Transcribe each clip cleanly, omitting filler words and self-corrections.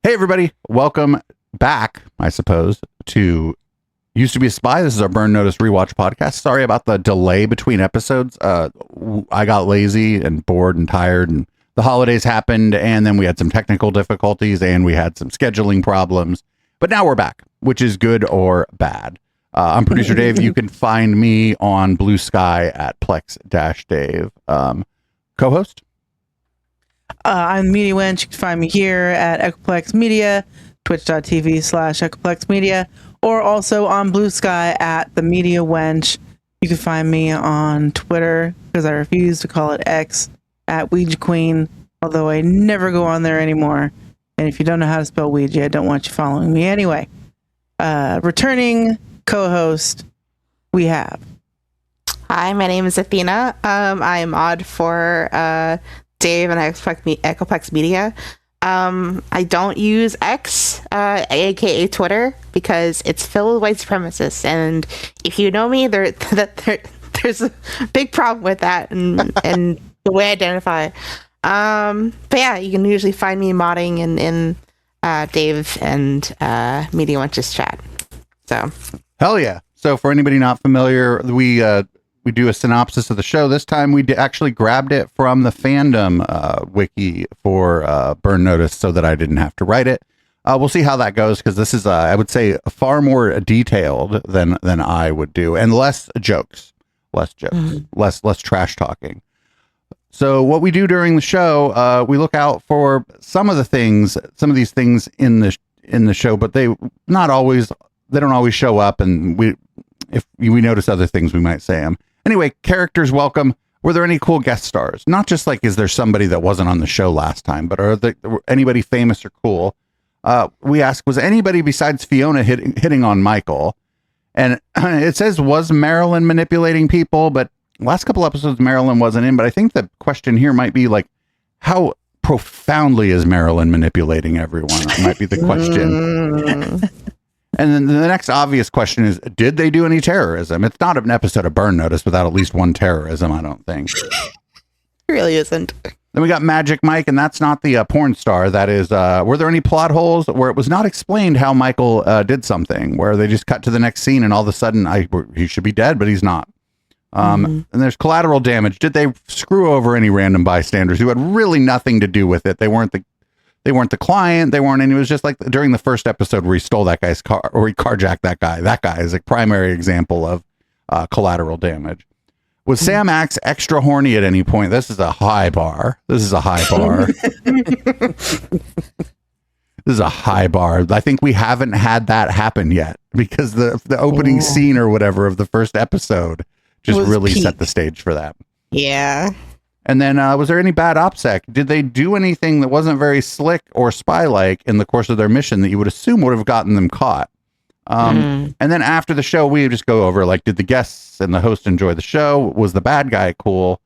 Hey, everybody. Welcome back, I suppose, to Used to Be a Spy. This is our Burn Notice Rewatch podcast. Sorry about the delay between episodes. I got lazy and bored and tired, and the holidays happened, and then we had some technical difficulties, and we had some scheduling problems. But now we're back, which is good or bad. I'm producer Dave. You can find me on Blue Sky at Plex-Dave. Co-host? I'm Media Wench. You can find me here at Echoplex Media, twitch.tv/Echoplex Media, or also on Blue Sky at The Media Wench. You can find me on Twitter, because I refuse to call it X, at Ouija Queen, although I never go on there anymore. And if you don't know how to spell Ouija, I don't want you following me anyway. Returning co-host, we have. Hi, my name is Athena. I am odd for Dave and Echoplex Media. I don't use X, aka Twitter, because it's filled with white supremacists, and if you know me, there's a big problem with that and the way I identify. But yeah, you can usually find me modding in Dave and Media Wench's chat. So Hell yeah! So for anybody not familiar, we do a synopsis of the show. This time we actually grabbed it from the fandom wiki for Burn Notice so that I didn't have to write it. We'll see how that goes, because this is, I would say, far more detailed than I would do, and less jokes, less trash talking. So what we do during the show, we look out for some of these things in the show, but they don't always show up, and if we notice other things, we might say them. Anyway, characters welcome. Were there any cool guest stars? Not just like, is there somebody that wasn't on the show last time, but are there anybody famous or cool? We asked, was anybody besides Fiona hitting on Michael? And it says, was Marilyn manipulating people? But last couple episodes, Marilyn wasn't in. But I think the question here might be like, how profoundly is Marilyn manipulating everyone? That might be the question. And then the next obvious question is, did they do any terrorism? It's not an episode of Burn Notice without at least one terrorism, I don't think. it really isn't. Then we got Magic Mike, and that's not the porn star. That is, were there any plot holes where it was not explained how Michael did something, where they just cut to the next scene and all of a sudden he should be dead, but he's not. And there's collateral damage. Did they screw over any random bystanders who had really nothing to do with it? They weren't the client. They weren't, and it was just like during the first episode where he stole that guy's car, or he carjacked that guy. That guy is a primary example of collateral damage. Was Sam Axe extra horny at any point? This is a high bar. This is a high bar. I think we haven't had that happen yet, because the opening scene or whatever of the first episode just really set the stage for that. Yeah. And then, was there any bad OPSEC? Did they do anything that wasn't very slick or spy-like in the course of their mission that you would assume would have gotten them caught? And then after the show, we just go over, like, did the guests and the host enjoy the show? Was the bad guy cool?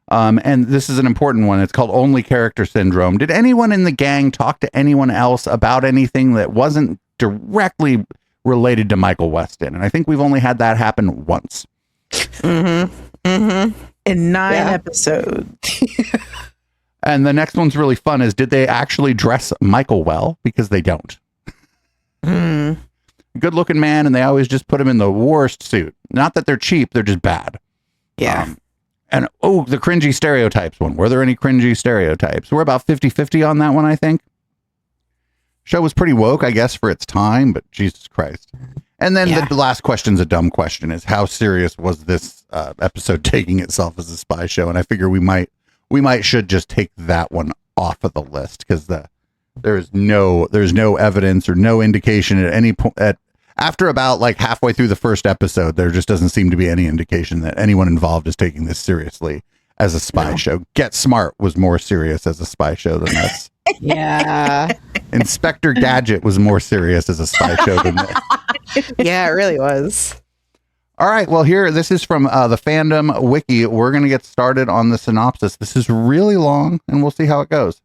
And this is an important one. It's called Only Character Syndrome. Did anyone in the gang talk to anyone else about anything that wasn't directly related to Michael Weston? And I think we've only had that happen once. In 9 episodes. And the next one's really fun is, did they actually dress Michael well? Because they don't. Good looking man, and they always just put him in the worst suit. Not that they're cheap, they're just bad. Yeah. And the cringy stereotypes one. Were there any cringy stereotypes? We're about 50-50 on that one, I think. Show was pretty woke, I guess, for its time, but Jesus Christ. And then the last question's a dumb question, is how serious was this episode taking itself as a spy show? And I figure we might should just take that one off of the list, because there's no evidence or no indication at any point after about like halfway through the first episode, there just doesn't seem to be any indication that anyone involved is taking this seriously as a spy show. Get Smart was more serious as a spy show than this. Yeah. Inspector Gadget was more serious as a spy show than this. Yeah, it really was. All right. Well, this is from the fandom wiki. We're going to get started on the synopsis. This is really long, and we'll see how it goes.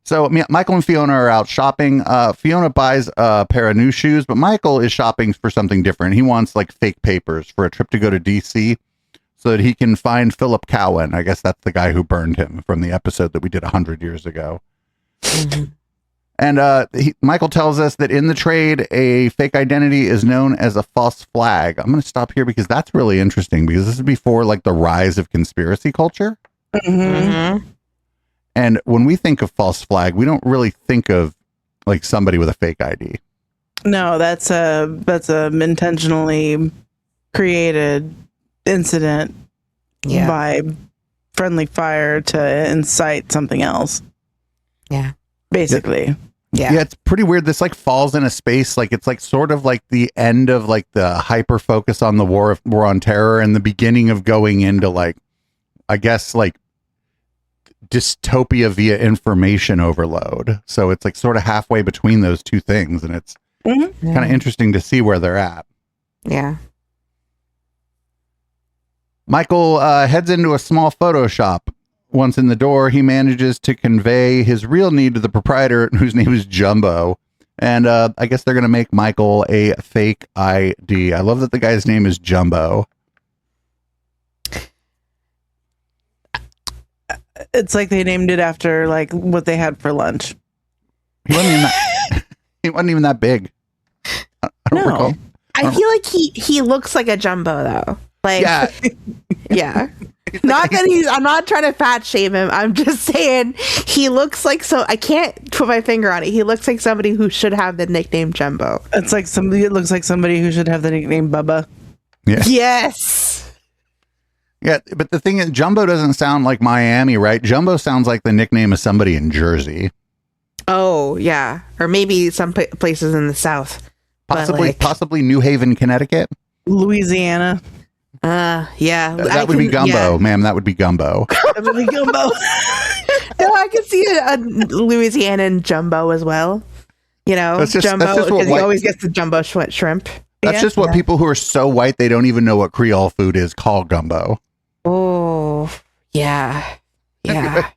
So Michael and Fiona are out shopping. Fiona buys a pair of new shoes, but Michael is shopping for something different. He wants like fake papers for a trip to go to DC so that he can find Philip Cowan. I guess that's the guy who burned him from the episode that we did 100 years ago. Mm-hmm. And Michael tells us that in the trade, a fake identity is known as a false flag. I'm going to stop here because that's really interesting, because this is before like the rise of conspiracy culture. And when we think of false flag, we don't really think of like somebody with a fake ID. No, that's a intentionally created incident by friendly fire to incite something else. Yeah. Basically. Yeah, it's pretty weird. This like falls in a space like it's like sort of like the end of like the hyper focus on the war on terror and the beginning of going into like, I guess, like dystopia via information overload. So it's like sort of halfway between those two things, and it's kind of interesting to see where they're at. Yeah. Michael heads into a small photo shop. Once in the door, he manages to convey his real need to the proprietor, whose name is Jumbo. And I guess they're going to make Michael a fake ID. I love that the guy's name is Jumbo. It's like they named it after like what they had for lunch. He wasn't even that, he wasn't even that big. I don't recall. I feel like he looks like a Jumbo though. Like, yeah. Not that I'm not trying to fat shame him. I'm just saying he looks like, so I can't put my finger on it. He looks like somebody who should have the nickname Jumbo. It's like somebody, it looks like somebody who should have the nickname Bubba. Yeah. Yes. Yeah, but the thing is, Jumbo doesn't sound like Miami, right? Jumbo sounds like the nickname of somebody in Jersey. Oh, yeah. Or maybe some places in the South. Possibly New Haven, Connecticut. Louisiana. Yeah. That would be Gumbo, ma'am. That would be Gumbo. That would be Gumbo. No, I can see a Louisiana and Jumbo as well. You know, that's just Jumbo, because he always gets the Jumbo shrimp. That's just what people who are so white they don't even know what Creole food is call Gumbo. Oh, yeah. Yeah.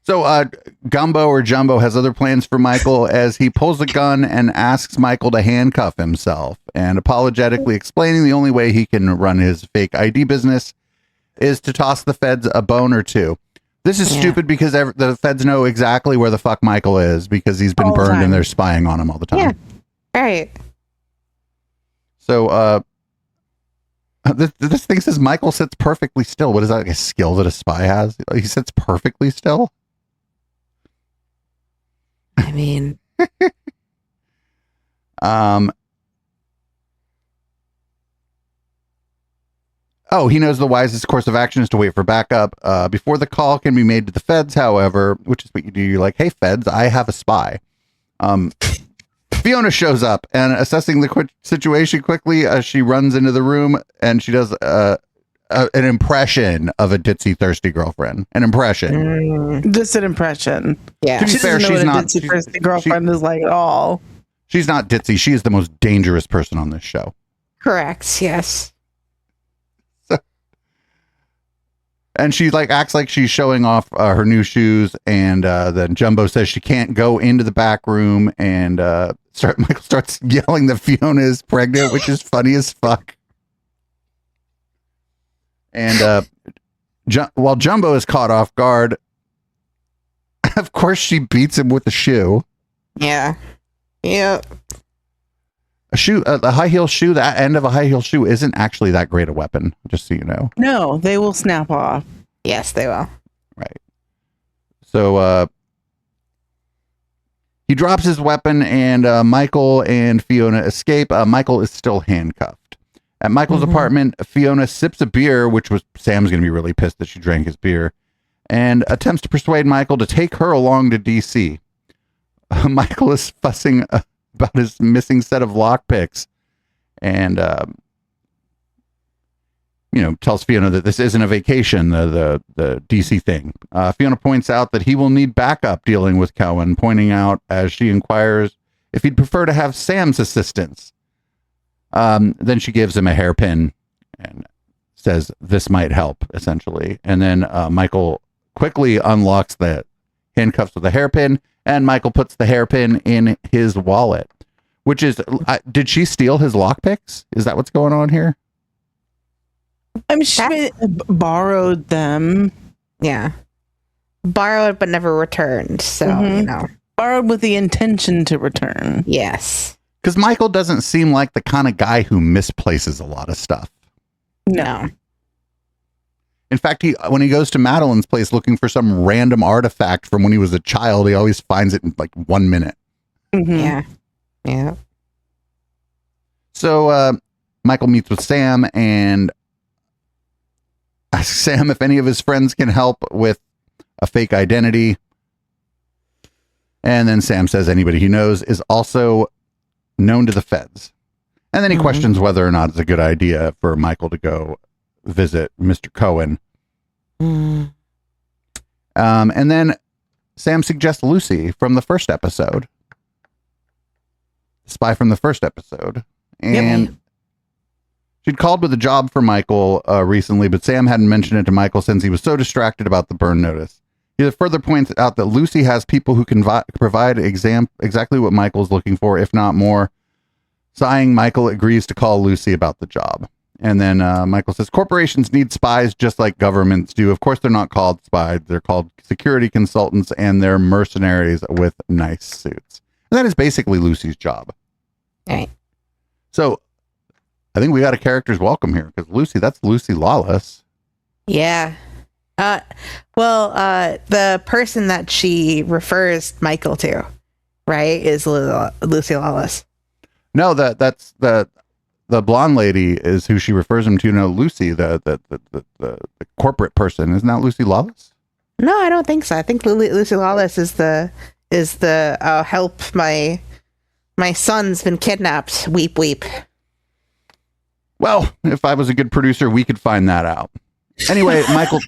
So Gumbo or Jumbo has other plans for Michael as he pulls a gun and asks Michael to handcuff himself, and apologetically explaining the only way he can run his fake ID business is to toss the feds a bone or two. This is stupid because the feds know exactly where the fuck Michael is because he's been burned and they're spying on him all the time. Yeah. Right. So this thing says Michael sits perfectly still. What is that, like a skill that a spy has? He sits perfectly still? I mean, he knows the wisest course of action is to wait for backup before the call can be made to the feds, however, which is what you do. You're like, hey, feds, I have a spy. Fiona shows up and assessing the situation quickly, she runs into the room and she does an impression of a ditzy, thirsty girlfriend. An impression. Just an impression. Yeah. To be fair, she's not. Ditzy thirsty girlfriend is like at all. She's not ditzy. She is the most dangerous person on this show. Correct. Yes. And she like acts like she's showing off her new shoes, and then Jumbo says she can't go into the back room, and Michael starts yelling that Fiona is pregnant, which is funny as fuck. And while Jumbo is caught off guard, of course she beats him with a shoe. Yeah. Yeah. A high heel shoe. That end of a high heel shoe isn't actually that great a weapon, just so you know. No, they will snap off. Yes, they will. Right. So he drops his weapon, and Michael and Fiona escape. Michael is still handcuffed. At Michael's apartment, Fiona sips a beer, which was Sam's going to be really pissed that she drank his beer, and attempts to persuade Michael to take her along to DC. Michael is fussing about his missing set of lockpicks, and tells Fiona that this isn't a vacation, the DC thing. Fiona points out that he will need backup dealing with Cohen, pointing out as she inquires if he'd prefer to have Sam's assistance. Then she gives him a hairpin and says this might help, essentially. And then Michael quickly unlocks the handcuffs with a hairpin, and Michael puts the hairpin in his wallet, which is, did she steal his lockpicks? Is that what's going on here? I mean, she borrowed them. Yeah. Borrowed but never returned. So, Borrowed with the intention to return. Yes. Because Michael doesn't seem like the kind of guy who misplaces a lot of stuff. No. In fact, when he goes to Madeline's place looking for some random artifact from when he was a child, he always finds it in like 1 minute. Mm-hmm. Yeah. Yeah. So Michael meets with Sam and asks Sam if any of his friends can help with a fake identity. And then Sam says anybody he knows is also known to the feds. And then he questions whether or not it's a good idea for Michael to go visit Mr. Cohen. And then Sam suggests Lucy from the first episode. Spy from the first episode. And she'd called with a job for Michael recently, but Sam hadn't mentioned it to Michael since he was so distracted about the burn notice. He further points out that Lucy has people who can provide exactly what Michael's looking for, if not more. Sighing, Michael agrees to call Lucy about the job. And then Michael says, corporations need spies just like governments do. Of course, they're not called spies. They're called security consultants, and they're mercenaries with nice suits. And that is basically Lucy's job. Right. So I think we got a character's welcome here because Lucy, that's Lucy Lawless. Yeah. The person that she refers Michael to, right, is Lucy Lawless. No, that's the blonde lady is who she refers him to. No, Lucy, the corporate person. Isn't that Lucy Lawless? No, I don't think so. I think Lucy Lawless is the help my son's been kidnapped. Weep weep. Well, if I was a good producer, we could find that out. Anyway, Michael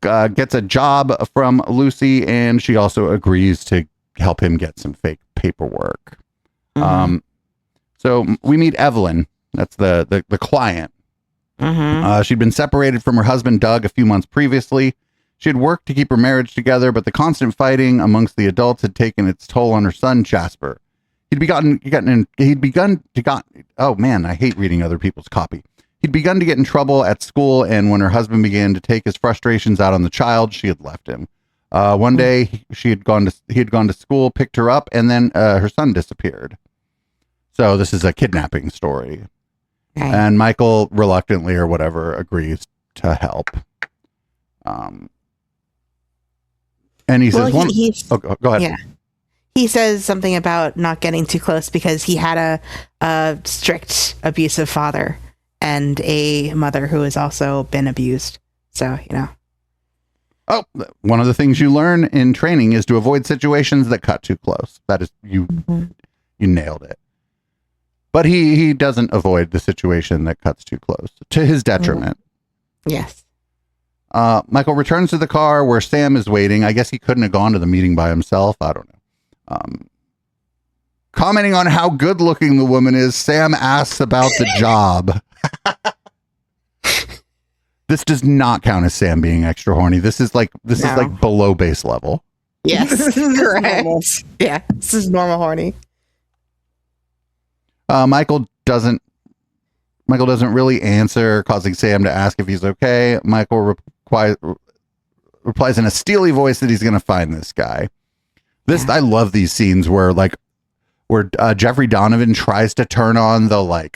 gets a job from Lucy, and she also agrees to help him get some fake paperwork. So we meet Evelyn. That's the client. She'd been separated from her husband, Doug, a few months previously. She had worked to keep her marriage together, but the constant fighting amongst the adults had taken its toll on her son, Jasper. Oh man, I hate reading other people's copy. He'd begun to get in trouble at school, and when her husband began to take his frustrations out on the child, she had left him. One day he had gone to school, picked her up, and then her son disappeared. So this is a kidnapping story. Right. And Michael reluctantly or whatever agrees to help. And he says, go ahead. Yeah. He says something about not getting too close because he had a strict abusive father and a mother who has also been abused. So, Oh, one of the things you learn in training is to avoid situations that cut too close. That is, you nailed it. But he doesn't avoid the situation that cuts too close, to his detriment. Yes. Michael returns to the car where Sam is waiting. I guess he couldn't have gone to the meeting by himself. I don't know. Commenting on how good looking the woman is, Sam asks about the job. This does not count as Sam being extra horny. This is like below base level. Yes, correct. Yeah, this is normal horny. Michael doesn't really answer, causing Sam to ask if he's okay. Michael replies in a steely voice that he's going to find this guy. I love these scenes where Jeffrey Donovan tries to turn on the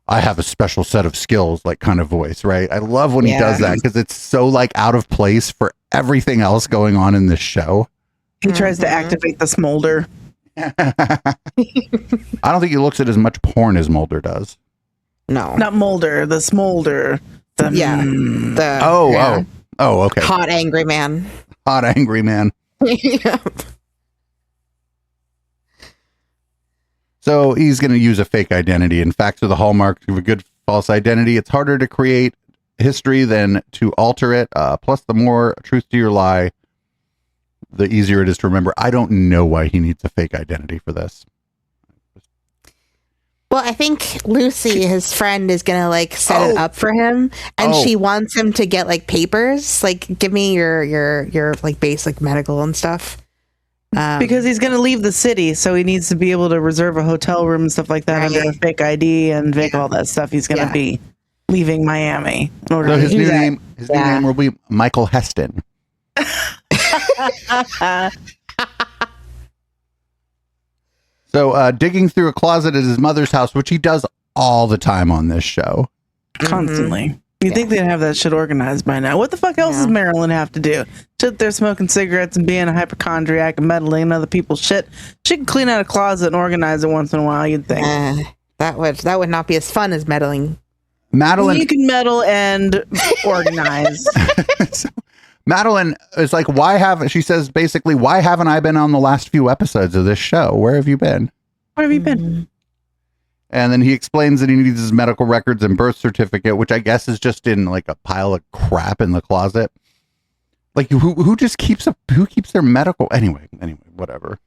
I have a special set of skills kind of voice, right? I love when he does that because it's so out of place for everything else going on in this show. He tries to activate the smolder. I don't think he looks at as much porn as Mulder does. No, not Mulder, the smolder. Okay. Hot angry man. Hot angry man. Yeah. So he's going to use a fake identity. In fact, to the hallmarks of a good false identity, it's harder to create history than to alter it. Plus, the more truth to your lie, the easier it is to remember. I don't know why he needs a fake identity for this. Well, I think Lucy, his friend, is going to set it up for him. And she wants him to get papers. Give me your basic medical and stuff. Because he's going to leave the city, so he needs to be able to reserve a hotel room and stuff like that under a fake ID and fake all that stuff. He's going to be leaving Miami in order so to his do new that. name will be Michael Heston. So digging through a closet at his mother's house, which he does all the time on this show. Constantly. You'd think they'd have that shit organized by now. What the fuck else does Marilyn have to do? Sit there smoking cigarettes and being a hypochondriac and meddling in other people's shit. She can clean out a closet and organize it once in a while, you'd think. That would not be as fun as meddling. Madeline, you can meddle and organize. So, Madeline is like, she says basically, why haven't I been on the last few episodes of this show? Where have you been? Where have you been? And then he explains that he needs his medical records and birth certificate, which I guess is just in like a pile of crap in the closet. Like who keeps their medical anyway, whatever.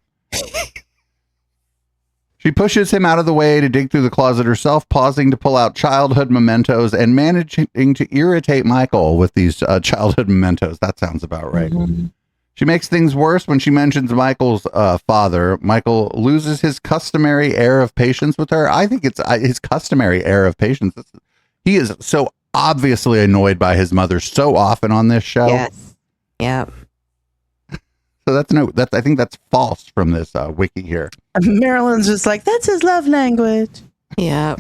She pushes him out of the way to dig through the closet herself, pausing to pull out childhood mementos and managing to irritate Michael with these childhood mementos. That sounds about right. Mm-hmm. She makes things worse when she mentions Michael's father. Michael loses his customary air of patience with her. I think it's his customary air of patience. He is so obviously annoyed by his mother so often on this show. Yes. Yeah. So I think that's false from this wiki here. Marilyn's just like, that's his love language. Yeah.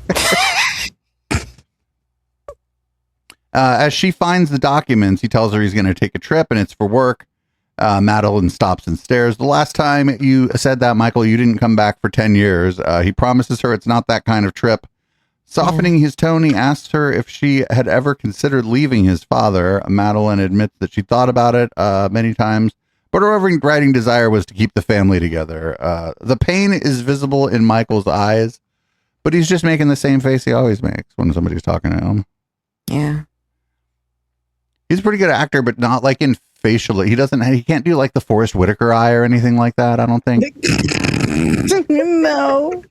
As she finds the documents, he tells her he's going to take a trip and it's for work. Madeline stops and stares. The last time you said that, Michael, you didn't come back for 10 years. He promises her it's not that kind of trip. Softening his tone, he asks her if she had ever considered leaving his father. Madeline admits that she thought about it many times, but her overriding desire was to keep the family together. The pain is visible in Michael's eyes, but he's just making the same face he always makes when somebody's talking to him. Yeah. He's a pretty good actor, but not like in facially. He can't do like the Forrest Whitaker eye or anything like that, I don't think. No.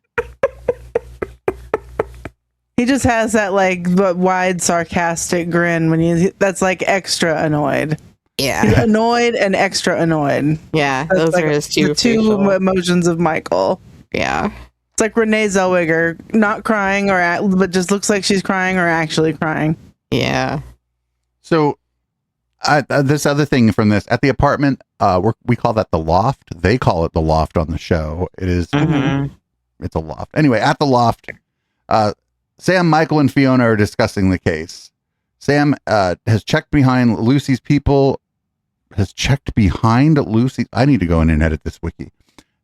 He just has that like wide sarcastic grin that's like extra annoyed. Yeah. He's annoyed and extra annoyed. Yeah. That's those like are his the two emotions of Michael. Yeah. It's like Renee Zellweger not crying but just looks like she's crying or actually crying. Yeah. So this other thing from this at the apartment, we call that the loft. They call it the loft on the show. It is. Mm-hmm. It's a loft. Anyway, at the loft, Sam, Michael, and Fiona are discussing the case. Sam has checked behind Lucy's people. I need to go in and edit this wiki.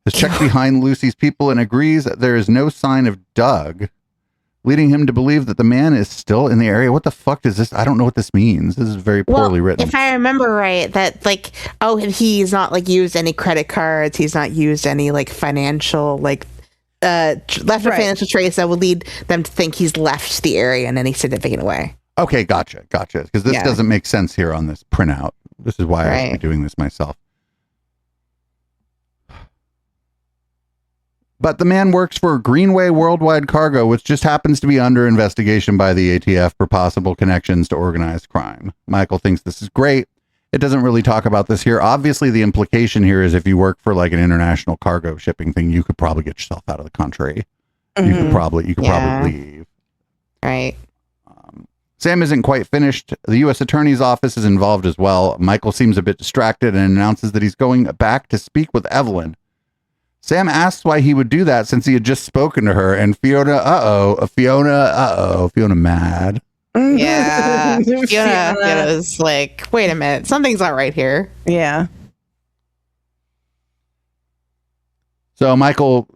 Has checked behind Lucy's people and agrees that there is no sign of Doug, leading him to believe that the man is still in the area. What the fuck does this? I don't know what this means. This is very poorly written. If I remember right, that like, he's not like used any credit cards. He's not used any like financial, like left a financial trace that would lead them to think he's left the area in any significant way. Okay, gotcha. Because this doesn't make sense here on this printout. This is why I should be doing this myself. But the man works for Greenway Worldwide Cargo, which just happens to be under investigation by the ATF for possible connections to organized crime. Michael thinks this is great. It doesn't really talk about this here. Obviously, the implication here is if you work for like an international cargo shipping thing, you could probably get yourself out of the country. Mm-hmm. You could probably leave. Right. Sam isn't quite finished. The U.S. Attorney's Office is involved as well. Michael seems a bit distracted and announces that he's going back to speak with Evelyn. Sam asks why he would do that since he had just spoken to her, and Fiona mad. Yeah. Fiona's like, wait a minute, something's not right here. Yeah. So Michael...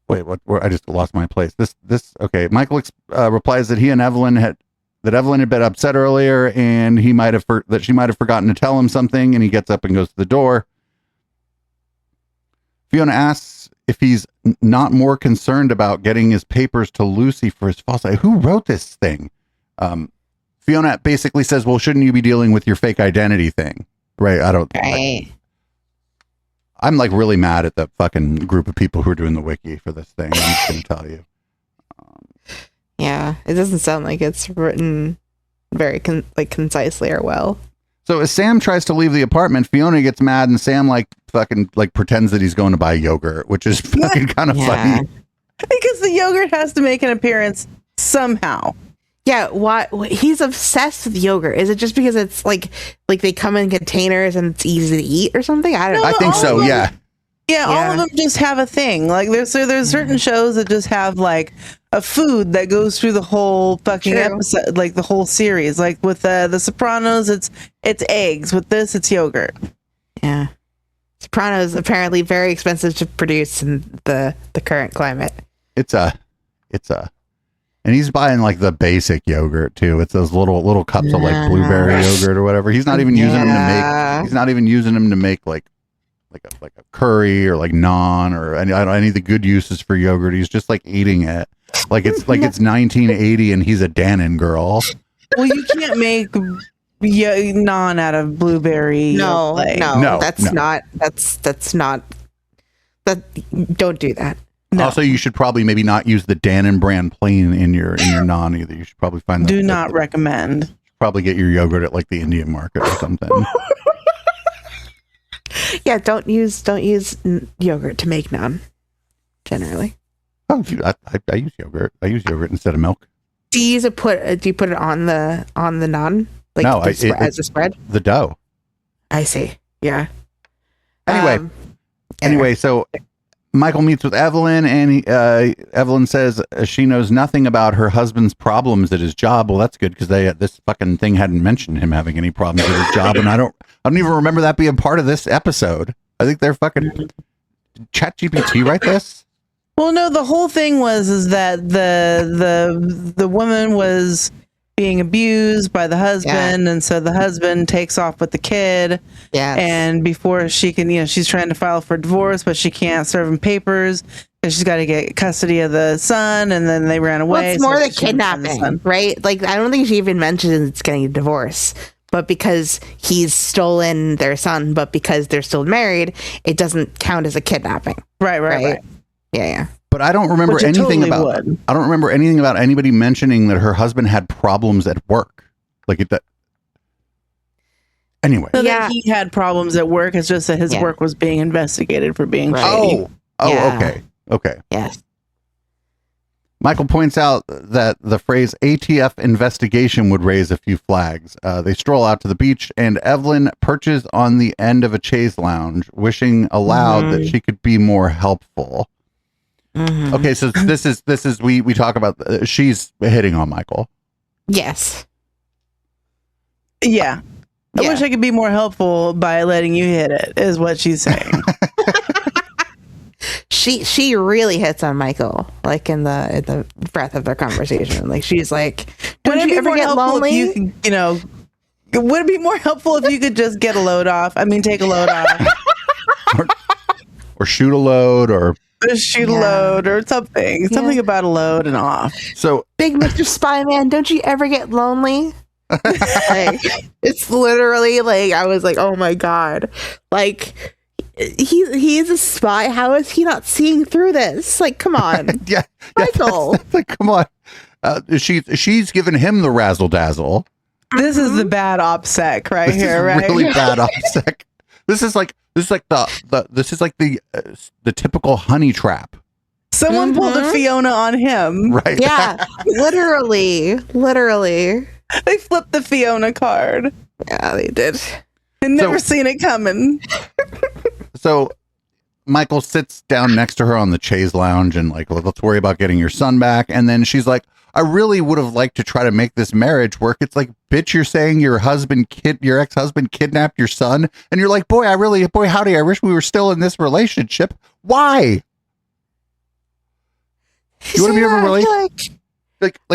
Wait, what? I just lost my place. Okay. Michael replies that he and Evelyn had been upset earlier, and she might have forgotten to tell him something. And he gets up and goes to the door. Fiona asks if he's not more concerned about getting his papers to Lucy for his false ID. Who wrote this thing? Fiona basically says, "Well, shouldn't you be dealing with your fake identity thing?" Right? I'm like really mad at the fucking group of people who are doing the wiki for this thing. I'm just going to tell you. Yeah, it doesn't sound like it's written very concisely or well. So as Sam tries to leave the apartment, Fiona gets mad, and Sam fucking pretends that he's going to buy yogurt, which is fucking kind of funny. Because the yogurt has to make an appearance somehow. Yeah, why he's obsessed with yogurt? Is it just because it's like they come in containers and it's easy to eat or something? I don't know. I think so. Yeah. Yeah, all of them just have a thing. Like there's certain shows that just have like a food that goes through the whole fucking episode, like the whole series. Like with the Sopranos, it's eggs. With this, it's yogurt. Yeah, Sopranos apparently very expensive to produce in the current climate. It's a, and he's buying like the basic yogurt too. It's those little cups of like blueberry yogurt or whatever. He's not even using them to make. He's not even using them to make like a curry or like naan or any of the good uses for yogurt. He's just like eating it like it's 1980 and he's a Dannon girl. Well, you can't make naan out of blueberry. No, that's not. Don't do that. No. Also, you should probably maybe not use the Dannon brand plain in your naan either. You should probably find that. Do not recommend. Probably get your yogurt at like the Indian market or something. Yeah, don't use yogurt to make naan. Generally. Oh, I use yogurt. I use yogurt instead of milk. Do you put it on the naan? Like no, as a spread. The dough. I see. Yeah. Anyway, so Michael meets with Evelyn, and Evelyn says she knows nothing about her husband's problems at his job. Well, that's good because this fucking thing hadn't mentioned him having any problems at his job, and I don't even remember that being part of this episode. I think they're fucking ChatGPT write this. Well, no, the whole thing is that the woman was being abused by the husband, and so the husband takes off with the kid. Yeah. And before she can, she's trying to file for divorce, but she can't serve him papers because she's got to get custody of the son, and then they ran away. Well, it's more the kidnapping, right? Like, I don't think she even mentions getting a divorce, but because he's stolen their son, but because they're still married, it doesn't count as a kidnapping. Right. Yeah. But I don't remember anything about. I don't remember anything about anybody mentioning that her husband had problems at work. Anyway, so that he had problems at work. It's just that his work was being investigated for being shady. Okay. Yes. Michael points out that the phrase ATF investigation would raise a few flags. They stroll out to the beach, and Evelyn perches on the end of a chaise lounge, wishing aloud that she could be more helpful. Mm-hmm. Okay, so this is we talk about she's hitting on Michael. Yes. Yeah. I wish I could be more helpful by letting you hit it, is what she's saying. She really hits on Michael, like in the breath of their conversation. Like she's like, "Don't you ever get lonely?" Would it be more helpful if you could just get a load off? I mean, take a load off, or shoot a load, or shoot a load, or something about a load and off. So, big Mr. Spy Man, don't you ever get lonely? Like, it's literally like I was like, oh my god, like. He's a spy. How is he not seeing through this? Like, come on, Michael. Like, come on. She's given him the razzle dazzle. This is the bad OPSEC right here, right? Really bad OPSEC. This is like the typical honey trap. Someone pulled a Fiona on him, right? Yeah, literally. They flipped the Fiona card. Yeah, they did. And never seen it coming. So Michael sits down next to her on the chaise lounge and like, let's worry about getting your son back. And then she's like, I really would have liked to try to make this marriage work. It's like, bitch, you're saying your ex-husband kidnapped your son. And you're like, boy, howdy, I wish we were still in this relationship. Why? You want to be in a relationship?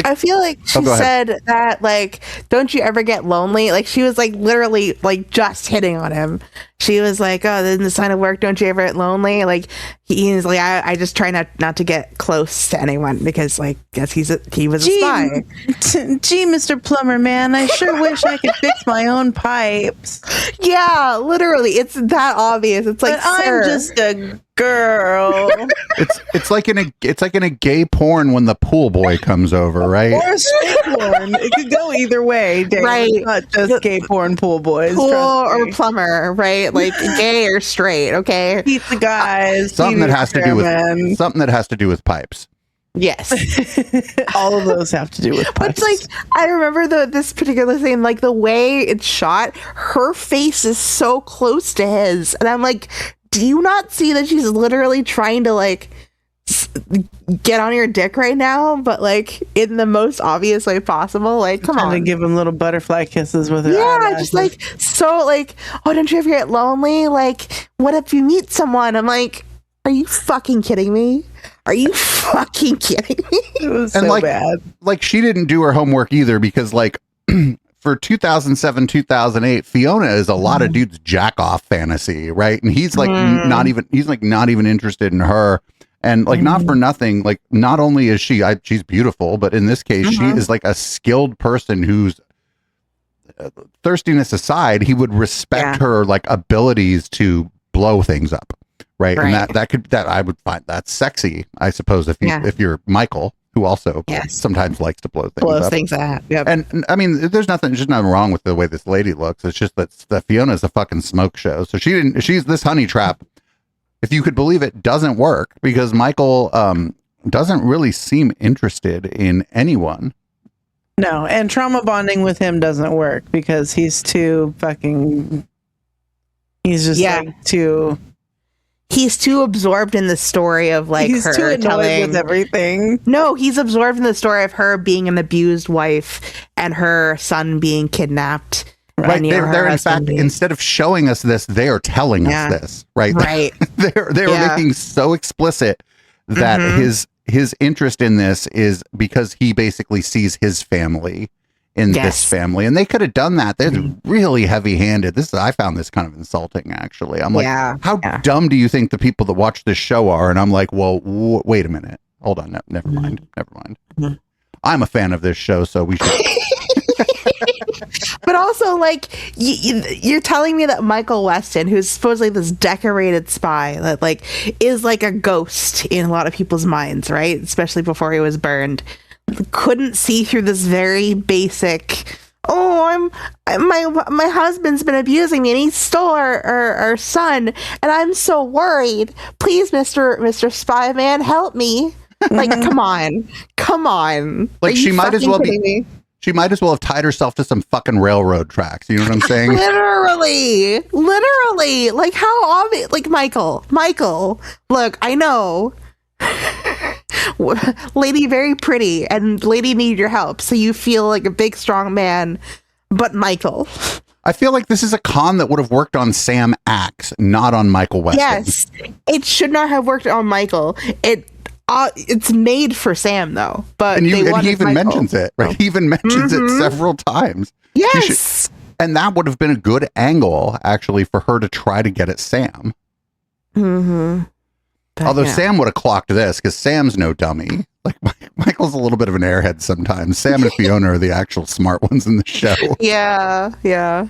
I feel like she said that, like, don't you ever get lonely? Like, she was like literally like just hitting on him. She was like, oh, this is the sign of work. Don't you ever get lonely? Like, he's like, I just try not to get close to anyone because, like, guess he was a spy. Gee, Mr. Plumber Man, I sure wish I could fix my own pipes. Yeah, literally, it's that obvious. It's like, but I'm just a girl. It's like in a gay porn when the pool boy comes over, right? Or straight porn. It could go either way, Dave. Right? It's not just gay porn pool boys. Pool or plumber, right? Like gay or straight. Okay. Pizza guys. Something that has to do with pipes. Yes. All of those have to do with But pipes. like, I remember this particular thing, like the way it's shot, her face is so close to his, and I'm like, do you not see that she's literally trying to like get on your dick right now, but like in the most obvious way possible? Like, come trying on. to give him little butterfly kisses with her. Yeah, eyelashes. just like, so like, oh, don't you ever get lonely? Like, what if you meet someone? I'm like, are you fucking kidding me? Are you fucking kidding me? It was And so like, bad. like she didn't do her homework either, because like for 2007, 2008, Fiona is a lot of dudes jack off fantasy, right? And he's like not even interested in her. And like, not for nothing, like not only is she's beautiful, but in this case, she is like a skilled person who's, thirstiness aside, he would respect her like abilities to blow things up. Right. And that I would find that sexy, I suppose, if you're Michael, who also sometimes likes to blow things up. Yep. And I mean, there's nothing wrong with the way this lady looks. It's just that Fiona's a fucking smoke show. So she's this honey trap, if you could believe it, doesn't work, because Michael doesn't really seem interested in anyone. No, and trauma bonding with him doesn't work because he's too fucking. He's just like too. He's too absorbed in the story of like he's her too annoyed telling with everything. No, he's absorbed in the story of her being an abused wife and her son being kidnapped. Right. And, you know, They're in husband fact, being- instead of showing us this, they are telling us this. Right. Right. They were making so explicit that his interest in this is because he basically sees his family in this family, and they could have done that. They're really heavy-handed. I found this kind of insulting, actually. I'm like, how dumb do you think the people that watch this show are? And I'm like, well, wait a minute, hold on, never mind. I'm a fan of this show, so we should. But also, like, you're telling me that Michael Weston, who's supposedly this decorated spy, that like is like a ghost in a lot of people's minds, right? Especially before he was burned, couldn't see through this very basic. Oh, my husband's been abusing me, and he stole our son, and I'm so worried. Please, Mr. Spy Man, help me. Like, come on. Like, she might as well be. She might as well have tied herself to some fucking railroad tracks. You know what I'm saying? Literally. Like, how obvious? Like, Michael. Look, I know. Lady very pretty, and lady need your help, so you feel like a big strong man. But Michael, I feel like this is a con that would have worked on Sam Axe, not on Michael Weston. Yes, it should not have worked on Michael. It's made for Sam though, but and he even Michael. mentions it, right? He even mentions it several times. Yes, and that would have been a good angle, actually, for her to try to get at Sam. But, although Sam would have clocked this, because Sam's no dummy. Like, Michael's a little bit of an airhead sometimes. Sam and Fiona are the actual smart ones in the show. Yeah.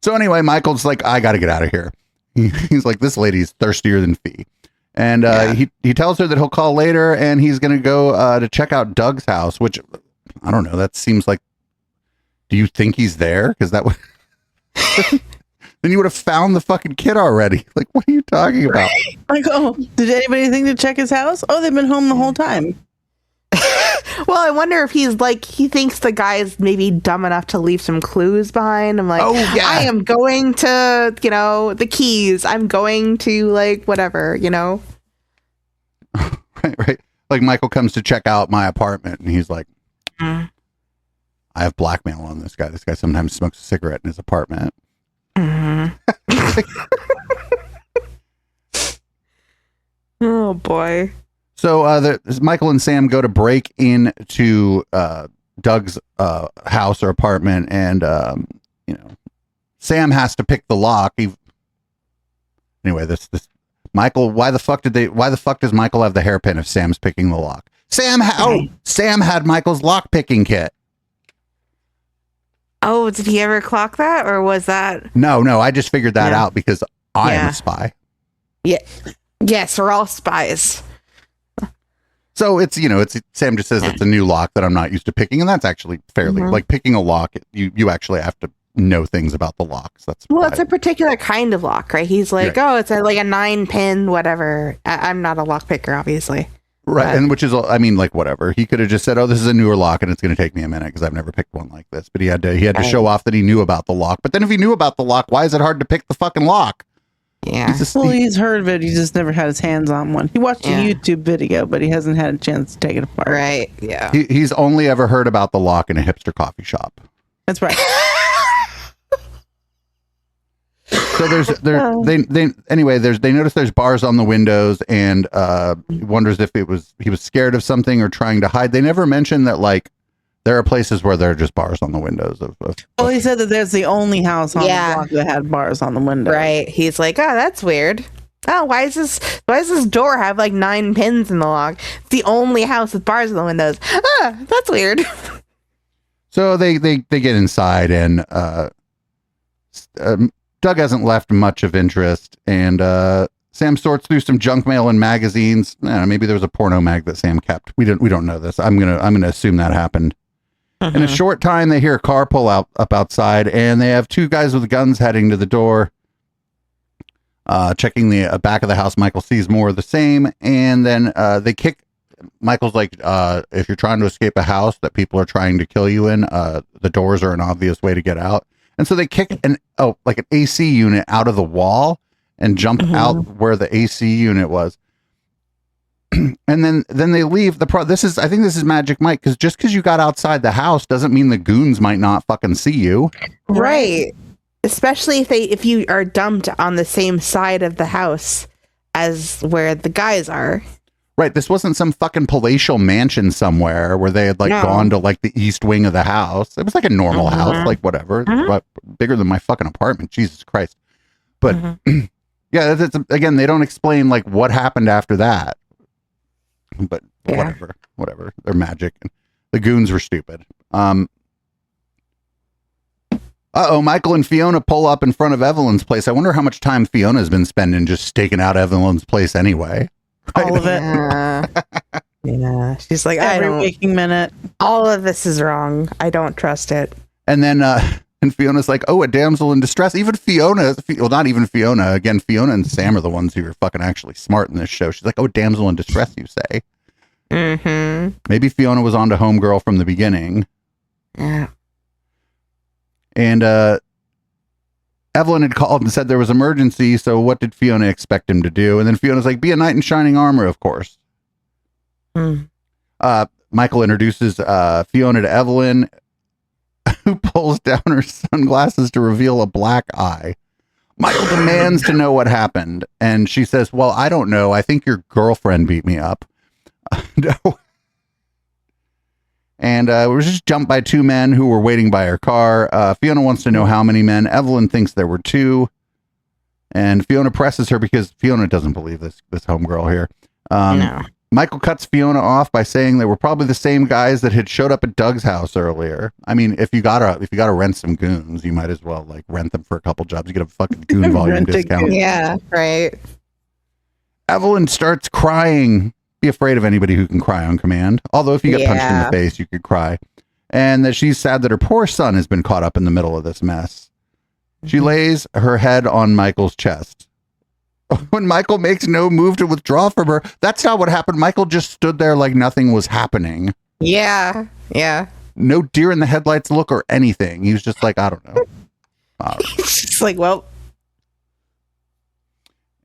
So anyway, Michael's like, I got to get out of here. He's like, this lady's thirstier than Fee. And he tells her that he'll call later, and he's going to go to check out Doug's house, which, I don't know, that seems like, do you think he's there? Because that would... Then you would have found the fucking kid already. Like, what are you talking about? Like, oh, did anybody think to check his house? Oh, they've been home the whole time. Well, I wonder if he's like, he thinks the guy is maybe dumb enough to leave some clues behind. I'm like, I am going to, the keys. I'm going to, like, whatever, Right. Like, Michael comes to check out my apartment, and he's like, I have blackmail on this guy. This guy sometimes smokes a cigarette in his apartment. Oh, boy. So Michael and Sam go to break into Doug's house or apartment, and Sam has to pick the lock. Anyway, this Michael, why the fuck does Michael have the hairpin if Sam's picking the lock? Sam had Michael's lock picking kit. Oh, did he ever clock that, or was that? No, I just figured that out because I am a spy. Yeah. Yes, we're all spies. So it's Sam just says it's a new lock that I'm not used to picking, and that's actually fairly like picking a lock. You actually have to know things about the locks. It's a particular kind of lock, right? He's like, it's like a 9-pin, whatever. I'm not a lock picker, obviously. Right, and which is, I mean, like, whatever. He could have just said, "Oh, this is a newer lock, and it's going to take me a minute because I've never picked one like this." But he had to show off that he knew about the lock. But then, if he knew about the lock, why is it hard to pick the fucking lock? Yeah. He's heard of it. He just never had his hands on one. He watched a YouTube video, but he hasn't had a chance to take it apart. Right. Yeah. He's only ever heard about the lock in a hipster coffee shop. That's right. So they notice there's bars on the windows, and wonders if he was scared of something or trying to hide. They never mention that, like, there are places where there are just bars on the windows Well, he said that there's the only house on the block that had bars on the window. Right. He's like, oh, that's weird. Oh, why does this door have like 9 pins in the lock? It's the only house with bars on the windows. Ah, that's weird. So they get inside, and Doug hasn't left much of interest, and Sam sorts through some junk mail and magazines. Maybe there was a porno mag that Sam kept. We don't know this. I'm gonna assume that happened. In a short time, they hear a car pull up outside, and they have 2 guys with guns heading to the door. Checking the back of the house, Michael sees more of the same, and then they kick. Michael's like, if you're trying to escape a house that people are trying to kill you in, the doors are an obvious way to get out. And so they kick an AC unit out of the wall and jump out where the AC unit was. And then they leave. I think this is Magic Mike, because just because you got outside the house doesn't mean the goons might not fucking see you. Right. Especially if you are dumped on the same side of the house as where the guys are. Right. This wasn't some fucking palatial mansion somewhere where they had gone to like the east wing of the house. It was like a normal house, like whatever, but bigger than my fucking apartment. Jesus Christ. But yeah, again, they don't explain like what happened after that. But whatever. They're magic. The goons were stupid. Michael and Fiona pull up in front of Evelyn's place. I wonder how much time Fiona's been spending just staking out Evelyn's place anyway. Right? All of it. Yeah. She's like, every waking minute. All of this is wrong. I don't trust it. And then and Fiona's like, oh, a damsel in distress. Even Fiona, well, not even Fiona. Again, Fiona and Sam are the ones who are fucking actually smart in this show. She's like, oh, damsel in distress, you say? Maybe Fiona was on to Homegirl from the beginning. Yeah. And Evelyn had called and said there was emergency, so what did Fiona expect him to do? And then Fiona's like, be a knight in shining armor, of course. Michael introduces Fiona to Evelyn, who pulls down her sunglasses to reveal a black eye. Michael demands to know what happened, and she says, well, I don't know. I think your girlfriend beat me up. No. And we were just jumped by 2 men who were waiting by her car. Fiona wants to know how many men. Evelyn thinks there were 2. And Fiona presses her because Fiona doesn't believe this homegirl here. No. Michael cuts Fiona off by saying they were probably the same guys that had showed up at Doug's house earlier. I mean, if you gotta rent some goons, you might as well like rent them for a couple jobs. You get a fucking goon volume discount. Yeah, right. Evelyn starts crying. Be afraid of anybody who can cry on command. Although if you get punched in the face, you could cry. And that she's sad that her poor son has been caught up in the middle of this mess. She lays her head on Michael's chest. When Michael makes no move to withdraw from her, that's not what happened. Michael just stood there like nothing was happening. Yeah. Yeah. No deer in the headlights look or anything. He was just like, I don't know. It's like, well.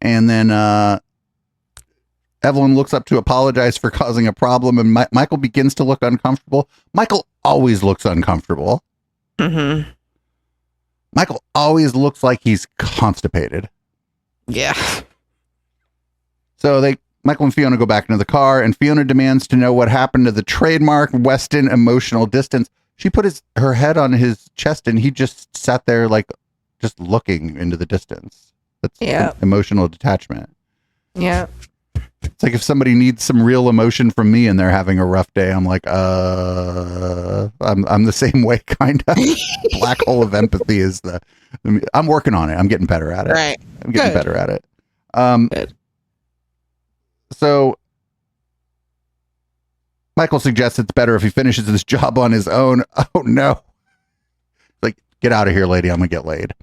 And then Evelyn looks up to apologize for causing a problem, and Michael begins to look uncomfortable. Michael always looks uncomfortable. Michael always looks like he's constipated. Yeah. So Michael and Fiona go back into the car, and Fiona demands to know what happened to the trademark Weston emotional distance. She put her head on his chest, and he just sat there like just looking into the distance. That's emotional detachment. Yeah. It's like if somebody needs some real emotion from me and they're having a rough day, I'm like, I'm the same way, kind of. Black hole of empathy is I'm working on it. I'm getting better at it. Right. I'm getting better at it. Good. So Michael suggests it's better if he finishes this job on his own. Oh no. Like, get out of here, lady. I'm gonna get laid.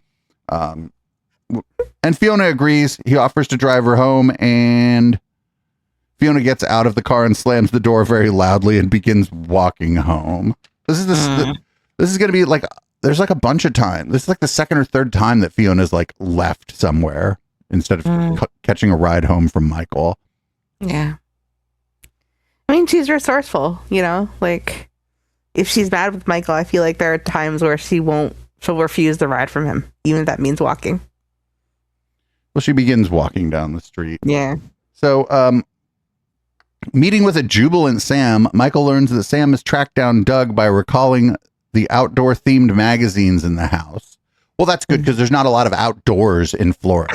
And Fiona agrees. He offers to drive her home, and Fiona gets out of the car and slams the door very loudly and begins walking home. This is going to be like, there's like a bunch of time. This is like the second or third time that Fiona's like left somewhere instead of catching a ride home from Michael. Yeah. I mean, she's resourceful, you know, like if she's bad with Michael, I feel like there are times where she'll refuse the ride from him, even if that means walking. Well, she begins walking down the street. Yeah. So, meeting with a jubilant Sam, Michael learns that Sam has tracked down Doug by recalling the outdoor themed magazines in the house. Well, that's good because there's not a lot of outdoors in Florida.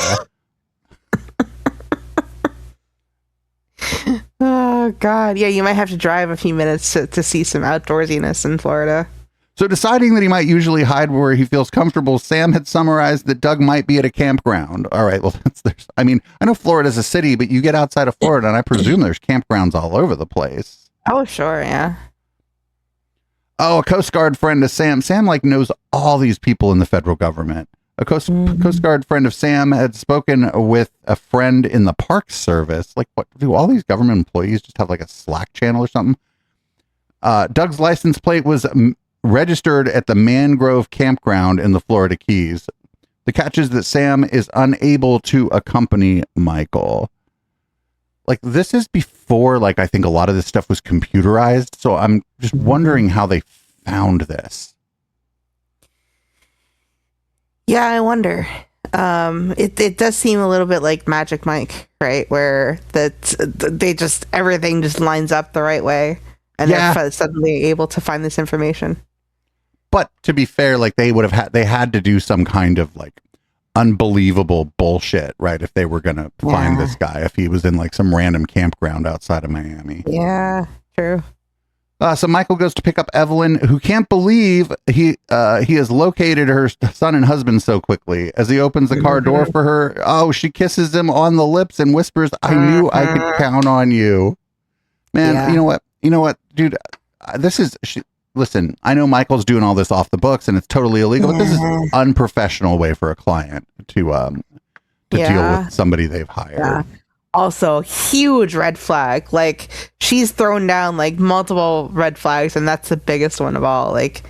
Oh, God. Yeah, you might have to drive a few minutes to see some outdoorsiness in Florida. So deciding that he might usually hide where he feels comfortable, Sam had summarized that Doug might be at a campground. All right, well, I mean, I know Florida's a city, but you get outside of Florida, and I presume there's campgrounds all over the place. Oh, sure, yeah. Oh, a Coast Guard friend of Sam. Sam, like, knows all these people in the federal government. A Coast Guard friend of Sam had spoken with a friend in the Parks Service. Like, what do all these government employees just have, like, a Slack channel or something? Doug's license plate was registered at the Mangrove Campground in the Florida Keys. The catch is that Sam is unable to accompany Michael. Like, this is before, like, I think a lot of this stuff was computerized. So I'm just wondering how they found this. Yeah, I wonder. It does seem a little bit like Magic Mike, right? Where everything just lines up the right way. And they're suddenly able to find this information. But to be fair, like they had to do some kind of like unbelievable bullshit, right? If they were going to find this guy, if he was in like some random campground outside of Miami. Yeah, true. So Michael goes to pick up Evelyn, who can't believe he has located her son and husband so quickly. As he opens the car door for her, she kisses him on the lips and whispers, "I knew I could count on you." Man, you know what, dude, listen, I know Michael's doing all this off the books and it's totally illegal, but this is an unprofessional way for a client to deal with somebody they've hired. Yeah. Also, huge red flag. Like, she's thrown down like multiple red flags, and that's the biggest one of all. Like,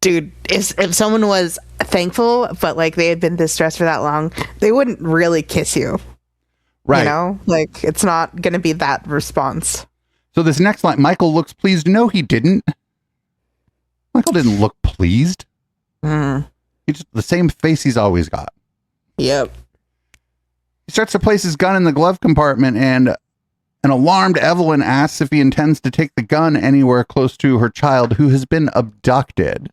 dude, if someone was thankful, but like they had been distressed for that long, they wouldn't really kiss you. Right. You know, like it's not going to be that response. So this next line, Michael looks pleased. No, he didn't. Michael didn't look pleased. He just the same face he's always got. Yep. He starts to place his gun in the glove compartment, and an alarmed Evelyn asks if he intends to take the gun anywhere close to her child who has been abducted.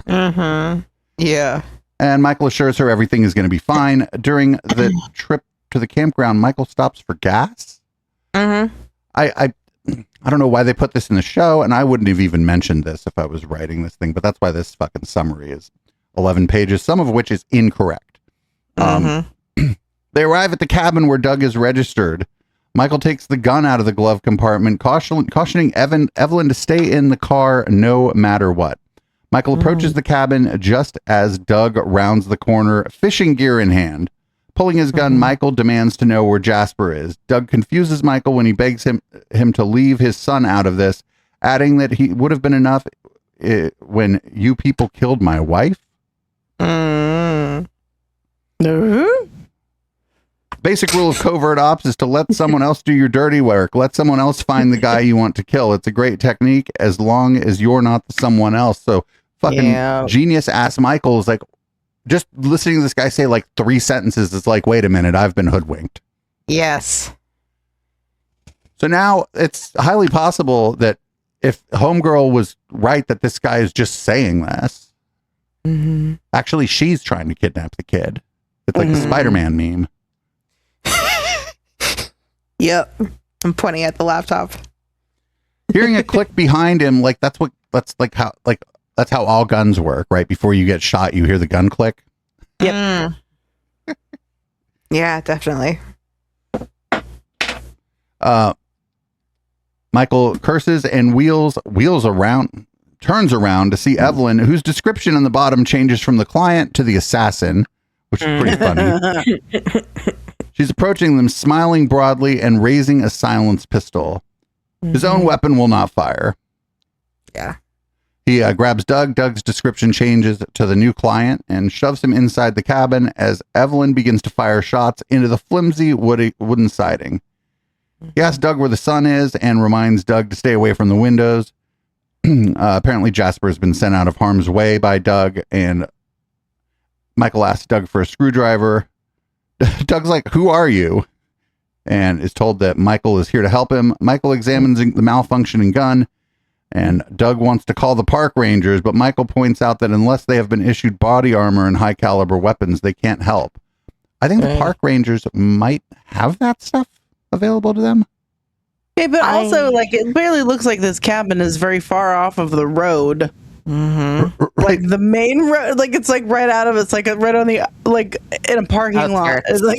Yeah. And Michael assures her everything is going to be fine. During the trip to the campground, Michael stops for gas. I don't know why they put this in the show, and I wouldn't have even mentioned this if I was writing this thing, but that's why this fucking summary is 11 pages, some of which is incorrect. They arrive at the cabin where Doug is registered. Michael takes the gun out of the glove compartment, cautioning Evelyn to stay in the car no matter what. Michael approaches the cabin just as Doug rounds the corner, fishing gear in hand. Pulling his gun, Michael demands to know where Jasper is. Doug confuses Michael when he begs him to leave his son out of this, adding that he would have been enough when you people killed my wife. Basic rule of covert ops is to let someone else do your dirty work. Let someone else find the guy you want to kill. It's a great technique as long as you're not the someone else. So fucking genius ass Michael is like, just listening to this guy say like 3 sentences, it's like, wait a minute, I've been hoodwinked. Yes. So now it's highly possible that if Homegirl was right that this guy is just saying this, actually she's trying to kidnap the kid. It's like the Spider-Man meme. Yep. I'm pointing at the laptop. Hearing a click behind him, like that's how all guns work, right? Before you get shot, you hear the gun click. Yep. Yeah, definitely. Michael curses and turns around to see Evelyn, whose description on the bottom changes from the client to the assassin, which is pretty funny. She's approaching them, smiling broadly and raising a silenced pistol. His own weapon will not fire. Yeah. He grabs Doug. Doug's description changes to the new client and shoves him inside the cabin as Evelyn begins to fire shots into the flimsy wooden siding. He asks Doug where the sun is and reminds Doug to stay away from the windows. Apparently Jasper has been sent out of harm's way by Doug, and Michael asks Doug for a screwdriver. Doug's like, "Who are you?" And is told that Michael is here to help him. Michael examines the malfunctioning gun, and Doug wants to call the park rangers, but Michael points out that unless they have been issued body armor and high caliber weapons, they can't help. I think the park rangers might have that stuff available to them. Yeah, but also, like, it barely looks like this cabin is very far off of the road. Mm-hmm. Like the main road, like it's like right out of it's like right on the like in a parking lot. It's like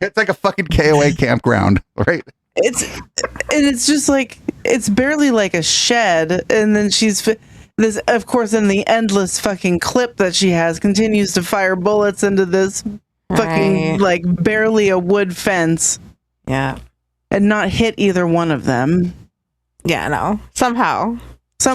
it's like a fucking KOA campground, right? It's just like it's barely like a shed, and then she's this, of course, in the endless fucking clip that she has, continues to fire bullets into this fucking like barely a wood fence. Yeah. And not hit either one of them. Yeah, no. Somehow. So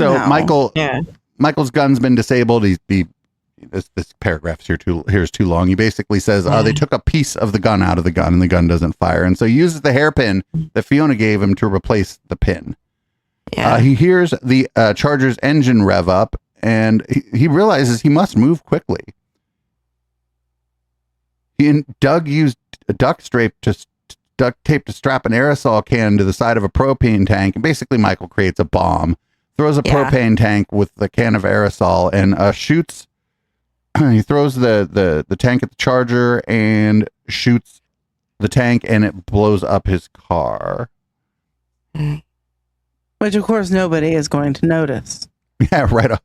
Michael's gun's been disabled. This paragraph's here's too long. He basically says they took a piece of the gun out of the gun and the gun doesn't fire. And so he uses the hairpin that Fiona gave him to replace the pin. Yeah. He hears the Charger's engine rev up and he realizes he must move quickly. Doug used a duct tape to strap an aerosol can to the side of a propane tank, and basically Michael creates a bomb, throws a propane tank with the can of aerosol, and shoots. He throws the tank at the Charger and shoots the tank, and it blows up his car. Which, of course, nobody is going to notice. Yeah, right.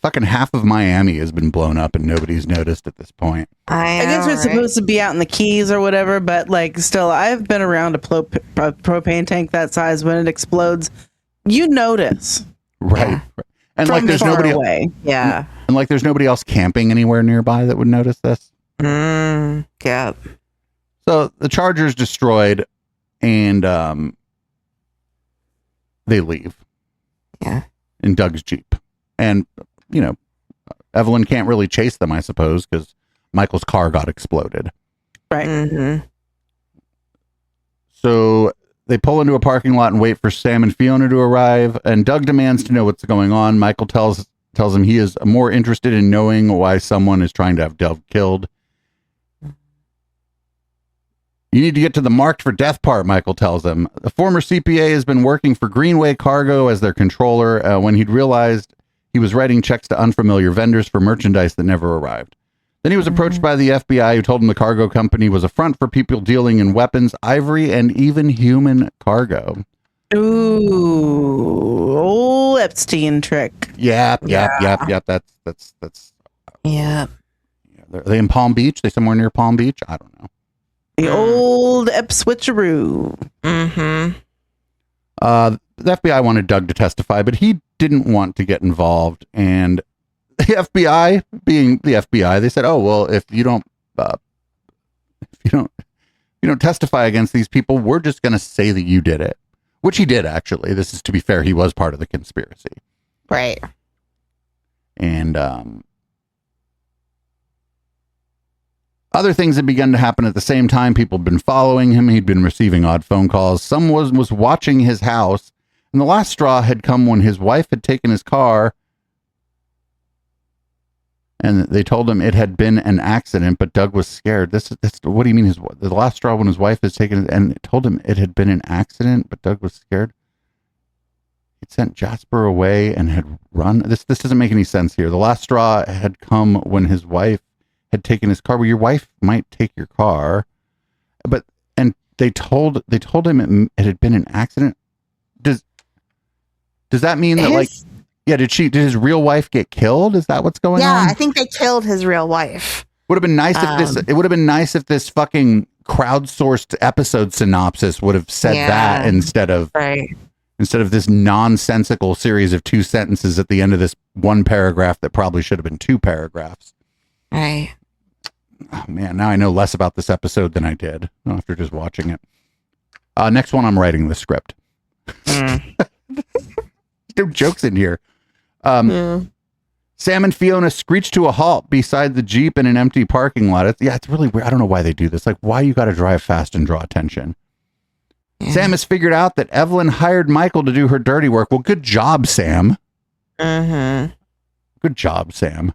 Fucking half of Miami has been blown up and nobody's noticed at this point. I guess we're supposed to be out in the Keys or whatever, but like still, I've been around a propane tank that size. When it explodes, you notice. Right. Yeah. And like there's nobody away. Yeah. And like there's nobody else camping anywhere nearby that would notice this. Yeah. So the Charger's destroyed and they leave. Yeah. In Doug's Jeep. And, you know, Evelyn can't really chase them, I suppose, because Michael's car got exploded. Right. Mm-hmm. So they pull into a parking lot and wait for Sam and Fiona to arrive. And Doug demands to know what's going on. Michael tells him he is more interested in knowing why someone is trying to have Doug killed. You need to get to the marked for death part, Michael tells him. The former CPA has been working for Greenway Cargo as their controller when he'd realized he was writing checks to unfamiliar vendors for merchandise that never arrived. Then he was approached by the FBI, who told him the cargo company was a front for people dealing in weapons, ivory, and even human cargo. Ooh, old Epstein trick. Yep. That's. Yeah. Are they in Palm Beach? They somewhere near Palm Beach? I don't know. The old Ep switcheroo. Mm-hmm. The FBI wanted Doug to testify, but he didn't want to get involved. And the FBI, being the FBI, they said, "Oh well, if you don't testify against these people, we're just going to say that you did it." Which he did, actually. This is, to be fair, he was part of the conspiracy, right? And other things had begun to happen at the same time. People had been following him. He'd been receiving odd phone calls. Someone was watching his house. And the last straw had come when his wife had taken his car. And they told him it had been an accident, but Doug was scared. What do you mean? The last straw when his wife has taken it, and told him it had been an accident, but Doug was scared. He'd sent Jasper away and had run. This doesn't make any sense here. The last straw had come when his wife had taken his car. Well, your wife might take your car, and they told him it had been an accident. Does that mean that did his real wife get killed? Is that what's going on? Yeah, I think they killed his real wife. Would have been nice if this fucking crowdsourced episode synopsis would have said that instead of this nonsensical series of 2 sentences at the end of this one paragraph that probably should have been 2 paragraphs. Right. oh man, now I know less about this episode than I did after just watching it. Next one, I'm writing the script. No jokes in here. Sam and Fiona screech to a halt beside the Jeep in an empty parking lot. It's really weird. I don't know why they do this. Like, why you got to drive fast and draw attention? Yeah. Sam has figured out that Evelyn hired Michael to do her dirty work. Well, good job, Sam. Good job, Sam.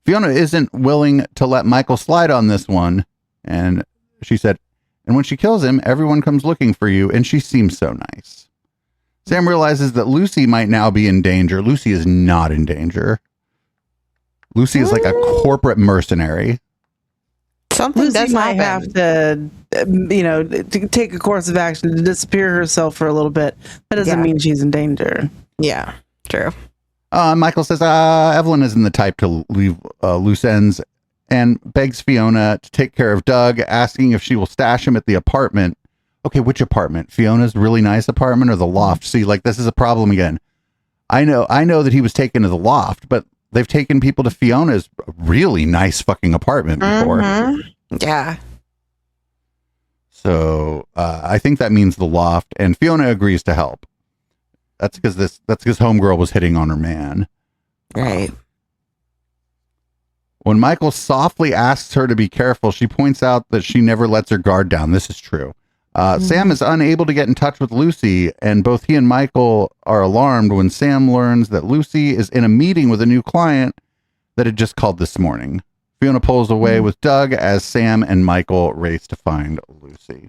Fiona isn't willing to let Michael slide on this one. And she said, and when she kills him, everyone comes looking for you. And she seems so nice. Sam realizes that Lucy might now be in danger. Lucy is not in danger. Lucy is like a corporate mercenary. Something Lucy does might happen. have to, to take a course of action to disappear herself for a little bit. That doesn't mean she's in danger. Yeah, true. Michael says Evelyn isn't the type to leave loose ends and begs Fiona to take care of Doug, asking if she will stash him at the apartment. Okay, which apartment? Fiona's really nice apartment or the loft? See, like, this is a problem again. I know that he was taken to the loft, but they've taken people to Fiona's really nice fucking apartment before. Yeah. So I think that means the loft, and Fiona agrees to help. That's because homegirl was hitting on her man. Right. When Michael softly asks her to be careful, she points out that she never lets her guard down. This is true. Sam is unable to get in touch with Lucy, and both he and Michael are alarmed when Sam learns that Lucy is in a meeting with a new client that had just called this morning. Fiona pulls away with Doug as Sam and Michael race to find Lucy.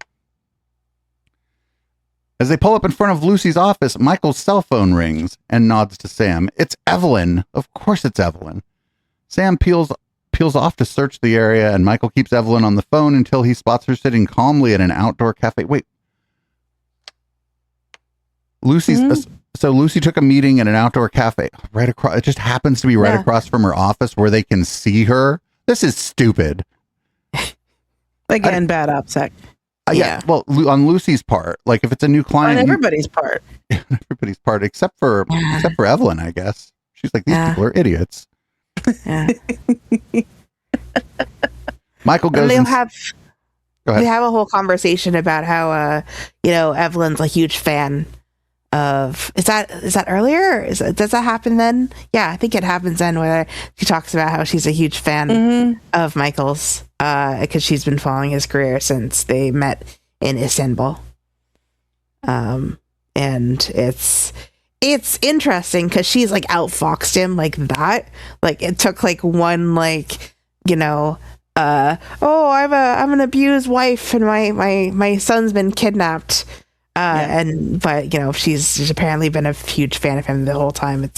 As they pull up in front of Lucy's office, Michael's cell phone rings and nods to Sam. It's Evelyn. Of course it's Evelyn. Sam peels off to search the area, and Michael keeps Evelyn on the phone until he spots her sitting calmly at an outdoor cafe. Wait. So Lucy took a meeting at an outdoor cafe right across. It just happens to be right across from her office where they can see her. This is stupid. Again, bad OPSEC. Yeah. Well, on Lucy's part, like if it's a new client, on everybody's part. Everybody's part, except for Evelyn, I guess. She's like, these people are idiots. Yeah. Michael goes. They Go have a whole conversation about how Evelyn's a huge fan of. Is that earlier? Does that happen then? Yeah, I think it happens then where she talks about how she's a huge fan of Michael's because she's been following his career since they met in Istanbul. And it's interesting because she's like outfoxed him like that. Like it took like one I'm an abused wife and my son's been kidnapped. But she's apparently been a huge fan of him the whole time.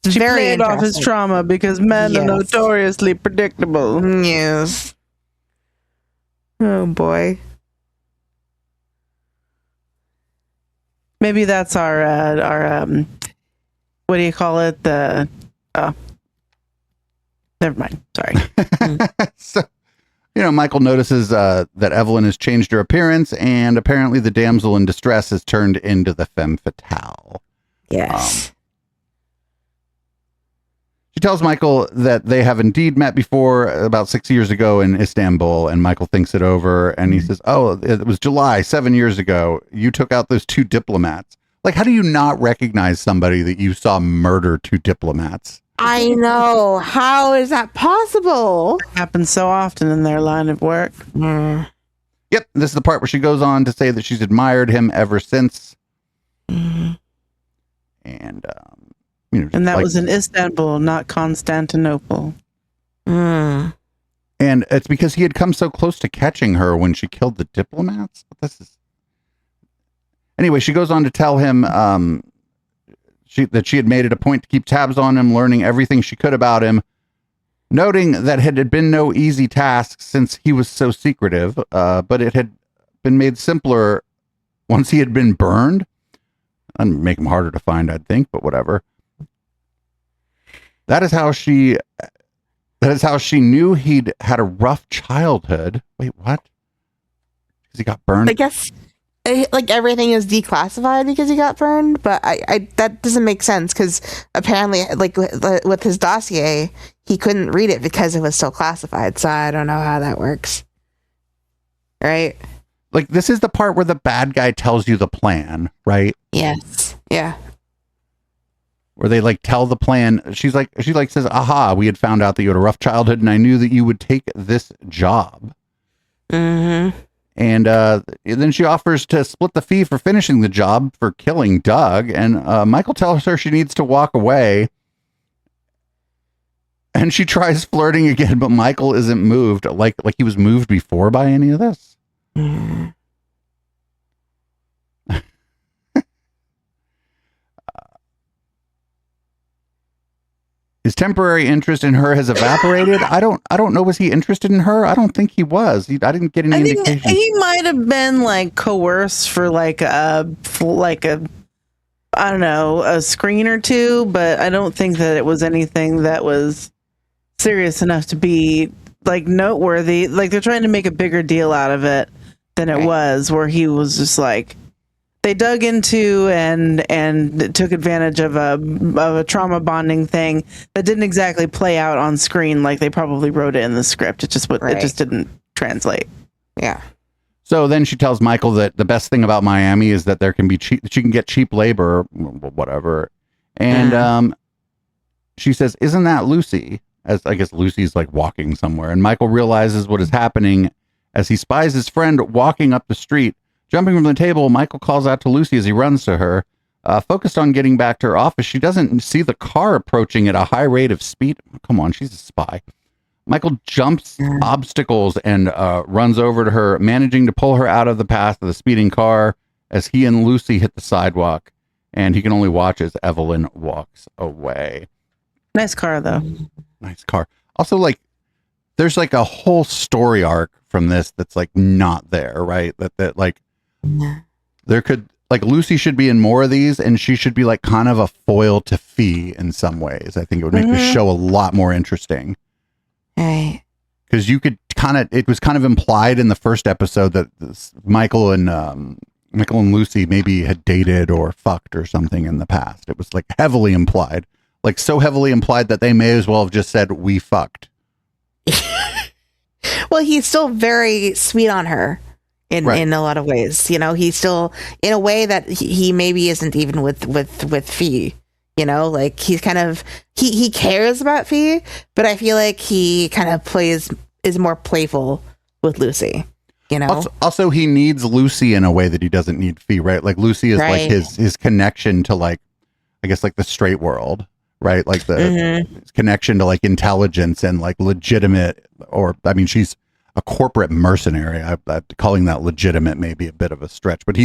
She very played off his trauma because men are notoriously predictable. Yes. Oh boy. Maybe that's our what do you call it? Never mind. Sorry. So, Michael notices that Evelyn has changed her appearance, and apparently the damsel in distress has turned into the femme fatale. Yes. She tells Michael that they have indeed met before about 6 years ago in Istanbul, and Michael thinks it over, and he says, oh, it was July 7 years ago. You took out those two diplomats. Like, how do you not recognize somebody that you saw murder two diplomats? I know. How is that possible? It happens so often in their line of work. Yep. This is the part where she goes on to say that she's admired him ever since. And, and that was in Istanbul, not Constantinople. And it's because he had come so close to catching her when she killed the diplomats. But this is... Anyway, she goes on to tell him that she had made it a point to keep tabs on him, learning everything she could about him, noting that it had been no easy task since he was so secretive, but it had been made simpler once he had been burned. And make him harder to find, I'd think, but whatever. That is how she knew he'd had a rough childhood. Wait, what? Because he got burned? I guess like everything is declassified because he got burned, but I that doesn't make sense because apparently, like with his dossier, he couldn't read it because it was still classified. So I don't know how that works. Right? Like, this is the part where the bad guy tells you the plan, right? Yes. Yeah. Where they like tell the plan. She says, aha, we had found out that you had a rough childhood and I knew that you would take this job. Mm-hmm. And then she offers to split the fee for finishing the job for killing Doug. And Michael tells her she needs to walk away. And she tries flirting again, but Michael isn't moved like he was moved before by any of this. Mm-hmm. His temporary interest in her has evaporated. I don't know. Was he interested in her? I don't think he was. I didn't get any indication. He might have been like coerced for like a I don't know, a screen or two, but I don't think that it was anything that was serious enough to be like noteworthy. Like they're trying to make a bigger deal out of it than it was, where he was just like, they dug into and took advantage of a trauma bonding thing that didn't exactly play out on screen like they probably wrote it in the script. It just it just didn't translate. Yeah. So then she tells Michael that the best thing about Miami is that there can be she can get cheap labor, whatever. And she says, "Isn't that Lucy?" As I guess Lucy's like walking somewhere, and Michael realizes what is happening as he spies his friend walking up the street. Jumping from the table, Michael calls out to Lucy as he runs to her. Focused on getting back to her office, she doesn't see the car approaching at a high rate of speed. Come on, she's a spy. Michael jumps obstacles and runs over to her, managing to pull her out of the path of the speeding car as he and Lucy hit the sidewalk. And he can only watch as Evelyn walks away. Nice car, though. Nice car. Also, like, there's like a whole story arc from this that's like not there, right? That like, there could, like, Lucy should be in more of these, and she should be like kind of a foil to Fee in some ways. I think it would make the show a lot more interesting. Right. Because you could it was kind of implied in the first episode that Michael and Lucy maybe had dated or fucked or something in the past. It was like heavily implied, like so heavily implied that they may as well have just said, "We fucked." Well, he's still very sweet on her in a lot of ways. You know, he's still in a way that he maybe isn't even with Fee. You know, like he's kind of he cares about Fee, but I feel like he kind of is more playful with Lucy. You know, also he needs Lucy in a way that he doesn't need Fee, right? Like Lucy is like his connection to, like, I guess, like the straight world, right? Like the connection to like intelligence and like legitimate, or I mean, she's a corporate mercenary. Calling that legitimate may be a bit of a stretch, but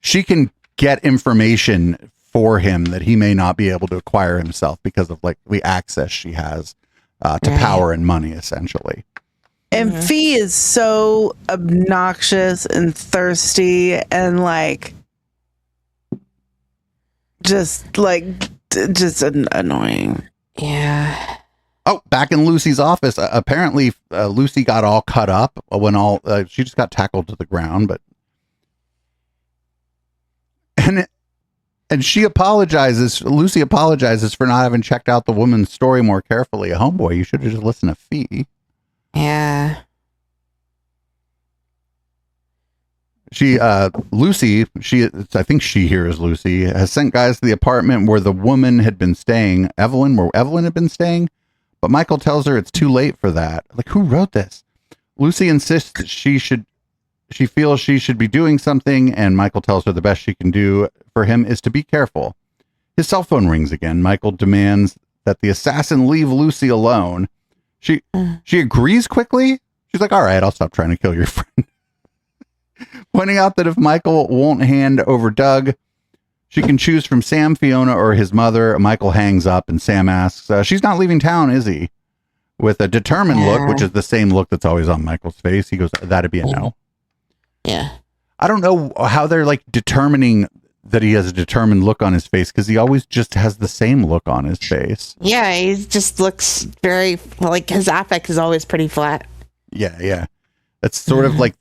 she can get information for him that he may not be able to acquire himself because of like the access she has to power and money, essentially. And Fee is so obnoxious and thirsty and like just annoying. Yeah. Oh, back in Lucy's office, apparently Lucy got all cut up when she just got tackled to the ground, but and she apologizes. Lucy apologizes for not having checked out the woman's story more carefully. Homeboy, you should have just listened to Fee. Yeah. Lucy, I think she hears Lucy, has sent guys to the apartment where the woman had been staying, where Evelyn had been staying, but Michael tells her it's too late for that. Like, who wrote this? Lucy insists that she feels she should be doing something, and Michael tells her the best she can do for him is to be careful. His cell phone rings again. Michael demands that the assassin leave Lucy alone. She agrees quickly. She's like, all right, I'll stop trying to kill your friend. Pointing out that if Michael won't hand over Doug, she can choose from Sam, Fiona, or his mother. Michael hangs up and Sam asks, she's not leaving town, is he? With a determined look, which is the same look that's always on Michael's face. He goes, that'd be a no. Yeah. I don't know how they're like determining that he has a determined look on his face, because he always just has the same look on his face. Yeah, he just looks very, like, his affect is always pretty flat. Yeah. That's sort of like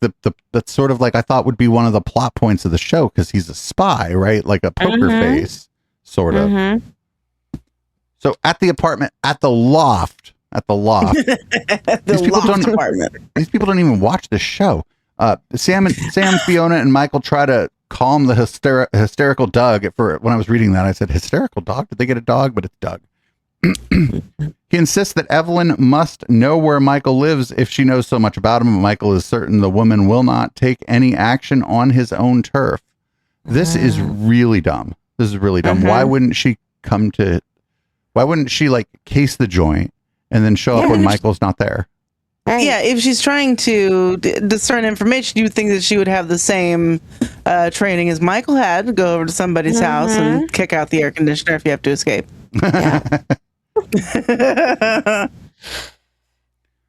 that's sort of like I thought would be one of the plot points of the show because he's a spy, right? Like a poker face, sort of. So at the apartment, at the loft, these people don't even watch this show. Sam, Fiona, and Michael try to calm the hysterical Doug. When I was reading that, I said, hysterical dog? Did they get a dog? But it's Doug. He insists that Evelyn must know where Michael lives if she knows so much about him. Michael is certain the woman will not take any action on his own turf. This is really dumb. Why wouldn't she like case the joint and then show up when Michael's not there? Right. Yeah, if she's trying to discern information, you would think that she would have the same training as Michael had, to go over to somebody's house and kick out the air conditioner if you have to escape. Yeah.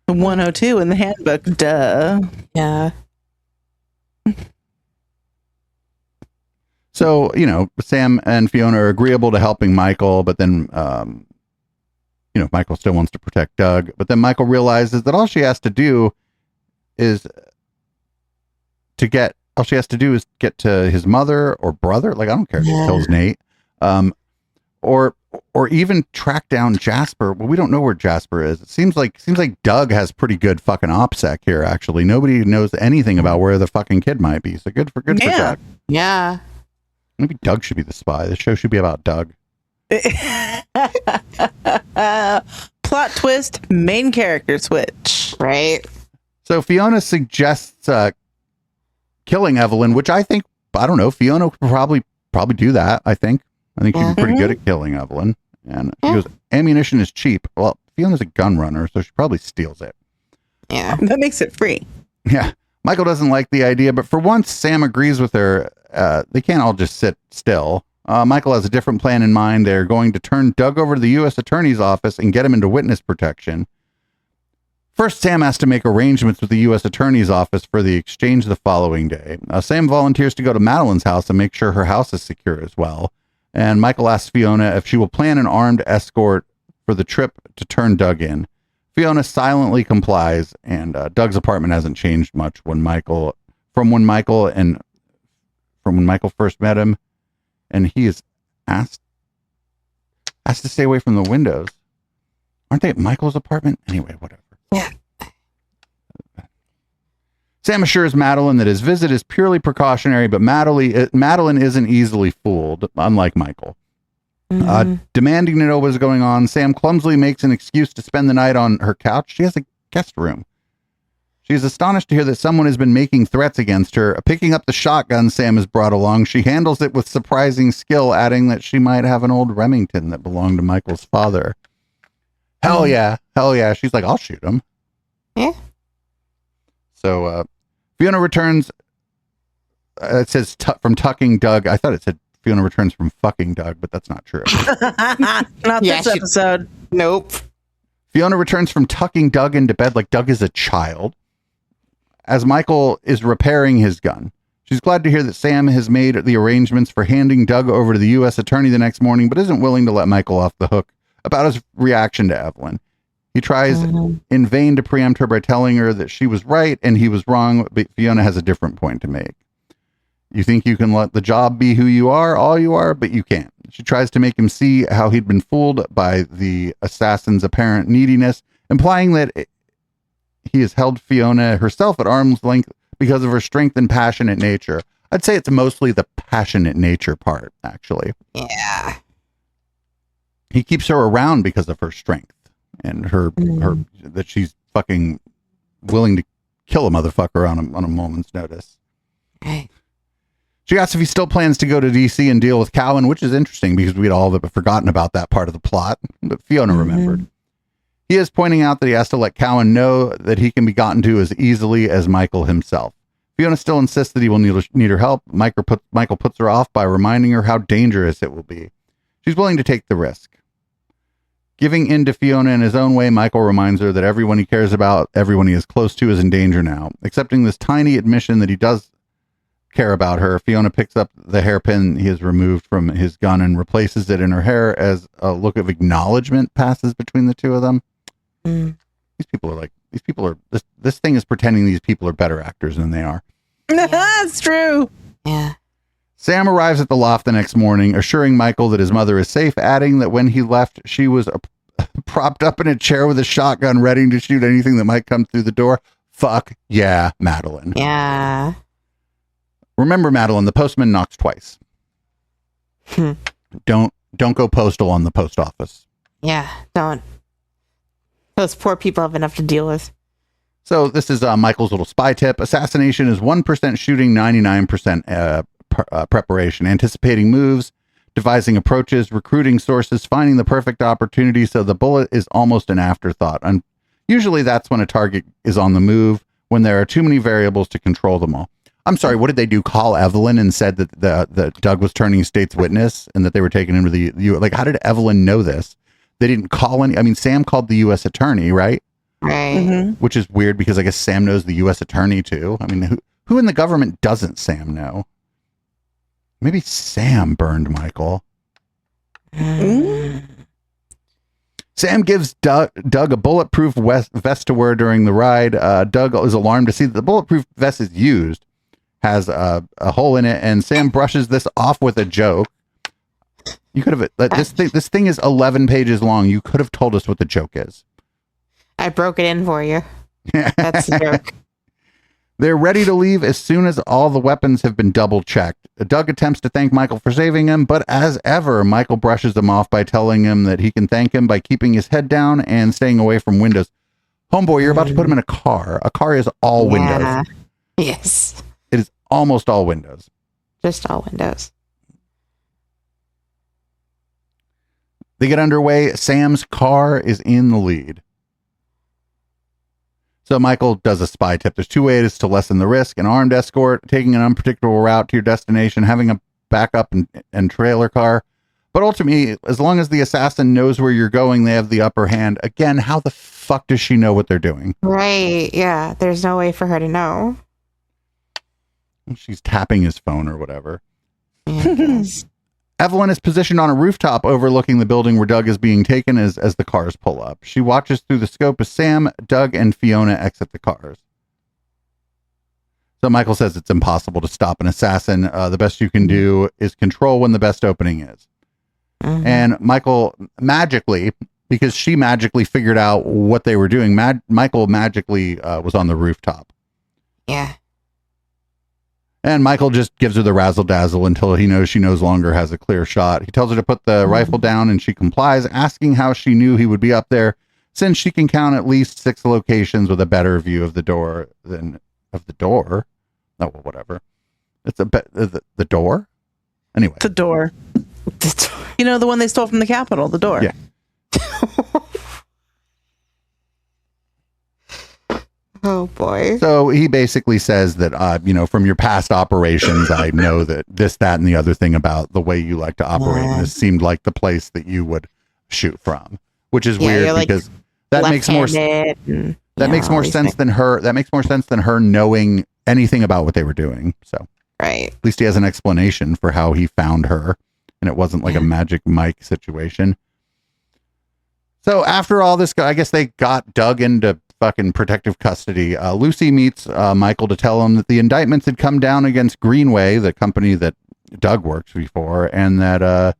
102 in the handbook, duh. Yeah. So, Sam and Fiona are agreeable to helping Michael, but then, Michael still wants to protect Doug. But then Michael realizes that all she has to do is get to his mother or brother. Like, I don't care if he kills Nate. Or even track down Jasper. Well, we don't know where Jasper is. It seems like Doug has pretty good fucking OPSEC here, actually. Nobody knows anything about where the fucking kid might be. So good for Doug. Yeah. Maybe Doug should be the spy. The show should be about Doug. Plot twist, main character switch. Right. So Fiona suggests killing Evelyn, which I don't know, Fiona could probably do that, I think. I think she's pretty good at killing Evelyn. And she goes, ammunition is cheap. Well, Fiona's a gun runner, so she probably steals it. Yeah. That makes it free. Yeah. Michael doesn't like the idea, but for once, Sam agrees with her. They can't all just sit still. Michael has a different plan in mind. They're going to turn Doug over to the U.S. Attorney's office and get him into witness protection. First, Sam has to make arrangements with the U.S. Attorney's office for the exchange the following day. Sam volunteers to go to Madeline's house and make sure her house is secure as well. And Michael asks Fiona if she will plan an armed escort for the trip to turn Doug in. Fiona silently complies, and Doug's apartment hasn't changed much from when Michael first met him, and he is asked to stay away from the windows. Aren't they at Michael's apartment? Anyway, whatever. Yeah. Sam assures Madeline that his visit is purely precautionary, but Madeline isn't easily fooled, unlike Michael. Demanding to know what is going on, Sam clumsily makes an excuse to spend the night on her couch. She has a guest room. She is astonished to hear that someone has been making threats against her. Picking up the shotgun Sam has brought along, she handles it with surprising skill, adding that she might have an old Remington that belonged to Michael's father. Hell yeah. She's like, I'll shoot him. Yeah. So, Fiona returns. It says from tucking Doug. I thought it said Fiona returns from fucking Doug, but that's not true. Not this episode. Nope. Fiona returns from tucking Doug into bed like Doug is a child, as Michael is repairing his gun. She's glad to hear that Sam has made the arrangements for handing Doug over to the U.S. attorney the next morning, but isn't willing to let Michael off the hook about his reaction to Evelyn. He tries in vain to preempt her by telling her that she was right and he was wrong, but Fiona has a different point to make. You think you can let the job be who you are, all you are, but you can't. She tries to make him see how he'd been fooled by the assassin's apparent neediness, implying that he has held Fiona herself at arm's length because of her strength and passionate nature. I'd say it's mostly the passionate nature part, actually. Yeah. He keeps her around because of her strength and her that she's fucking willing to kill a motherfucker on a moment's notice. Right. She asks if he still plans to go to DC and deal with Cowan, which is interesting because we'd all forgotten about that part of the plot, but Fiona remembered. He is pointing out that he has to let Cowan know that he can be gotten to as easily as Michael himself. Fiona still insists that he will need her help. Michael puts her off by reminding her how dangerous it will be. She's willing to take the risk. Giving in to Fiona in his own way, Michael reminds her that everyone he cares about, everyone he is close to, is in danger now. Accepting this tiny admission that he does care about her, Fiona picks up the hairpin he has removed from his gun and replaces it in her hair as a look of acknowledgement passes between the two of them. These people are like these people are this thing is pretending these people are better actors than they are. That's true. Yeah. Sam arrives at the loft the next morning, assuring Michael that his mother is safe, adding that when he left, she was propped up in a chair with a shotgun ready to shoot anything that might come through the door. Fuck yeah, Madeline. Yeah. Remember, Madeline, the postman knocks twice. Don't go postal on the post office. Yeah, don't. Those poor people have enough to deal with. So this is Michael's little spy tip. Assassination is 1% shooting, 99% preparation, anticipating moves, devising approaches, recruiting sources, finding the perfect opportunity. So the bullet is almost an afterthought. And usually that's when a target is on the move, when there are too many variables to control them all. I'm sorry, what did they do? Call Evelyn and said that Doug was turning state's witness and that they were taking him to the like, how did Evelyn know this? They didn't call any. I mean, Sam called the U.S. attorney, right? Right. Mm-hmm. Which is weird because I guess Sam knows the U.S. attorney too. I mean, who in the government doesn't Sam know? Maybe Sam burned Michael. Sam gives Doug a bulletproof vest to wear during the ride. Doug is alarmed to see that the bulletproof vest is used, has a hole in it, and Sam brushes this off with a joke. You could have this thing is 11 pages long. You could have told us what the joke is. I broke it in for you. That's the joke. They're ready to leave as soon as all the weapons have been double checked. Doug attempts to thank Michael for saving him, but as ever, Michael brushes him off by telling him that he can thank him by keeping his head down and staying away from windows. Homeboy, you're about to put him in a car. A car is all windows. Yes. It is almost all windows. Just all windows. They get underway. Sam's car is in the lead. So Michael does a spy tip. There's two ways to lessen the risk: an armed escort, taking an unpredictable route to your destination, having a backup and trailer car. But ultimately, as long as the assassin knows where you're going, they have the upper hand. Again, how the fuck does she know what they're doing? Right. Yeah. There's no way for her to know. She's tapping his phone or whatever. Yes. Evelyn is positioned on a rooftop overlooking the building where Doug is being taken as the cars pull up. She watches through the scope as Sam, Doug, and Fiona exit the cars. So Michael says it's impossible to stop an assassin. The best you can do is control when the best opening is. Mm-hmm. And Michael magically, because she magically figured out what they were doing, Michael magically was on the rooftop. Yeah. And Michael just gives her the razzle dazzle until he knows she no longer has a clear shot. He tells her to put the rifle down and she complies, asking how she knew he would be up there, since she can count at least 6 locations with a better view of the door than of the door. Oh, well, whatever. It's the door. Anyway, The door. You know, the one they stole from the Capitol, the door. Yeah. Oh boy. So he basically says that, from your past operations, I know that this, that, and the other thing about the way you like to operate. Yeah. This seemed like the place that you would shoot from, which is Yeah, weird you're, like, because that makes more that makes more sense than her. That makes more sense than her knowing anything about what they were doing. So Right. at least he has an explanation for how he found her, and it wasn't like a Magic Mike situation. So after all this, I guess they got Doug into fucking protective custody. Lucy meets Michael to tell him that the indictments had come down against Greenway, the company that Doug worked before, and that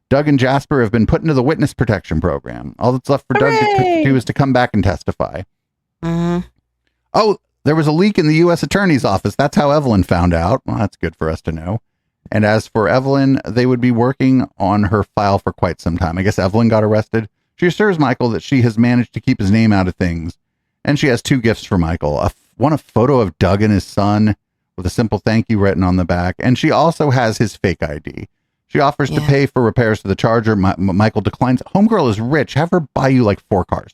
Doug and Jasper have been put into the witness protection program. All that's left for Doug to do is to come back and testify. Mm-hmm. Oh, there was a leak in the U.S. Attorney's office. That's how Evelyn found out. Well, that's good for us to know. And as for Evelyn, they would be working on her file for quite some time. I guess Evelyn got arrested. She assures Michael that she has managed to keep his name out of things. And she has 2 gifts for Michael. A photo of Doug and his son with a simple thank you written on the back. And she also has his fake ID. She offers to pay for repairs to the Charger. Michael declines. Homegirl is rich. Have her buy you like 4 cars.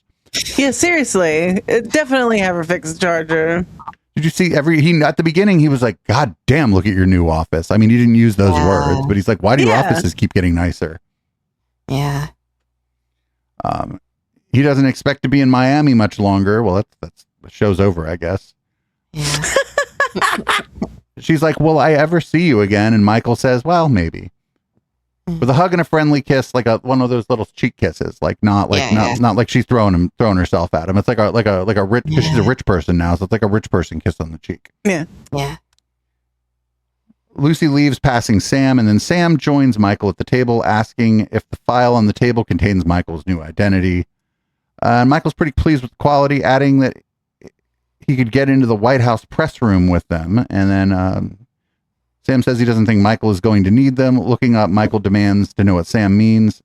Yeah, seriously. Definitely have her fix the Charger. Did you see at the beginning, he was like, God damn, look at your new office. I mean, he didn't use those words, but he's like, why do your offices keep getting nicer? Yeah. He doesn't expect to be in Miami much longer. Well, that's the show's over, I guess. Yeah. She's like, will I ever see you again? And Michael says, well, maybe. with a hug and a friendly kiss, like one of those little cheek kisses, like not like she's throwing herself at him. It's like a rich, because she's a rich person now, so it's like a rich person kiss on the cheek. Yeah. Lucy leaves, passing Sam, and then Sam joins Michael at the table, asking if the file on the table contains Michael's new identity. Michael's pretty pleased with the quality, adding that he could get into the White House press room with them. And then Sam says he doesn't think Michael is going to need them. Looking up, Michael demands to know what Sam means.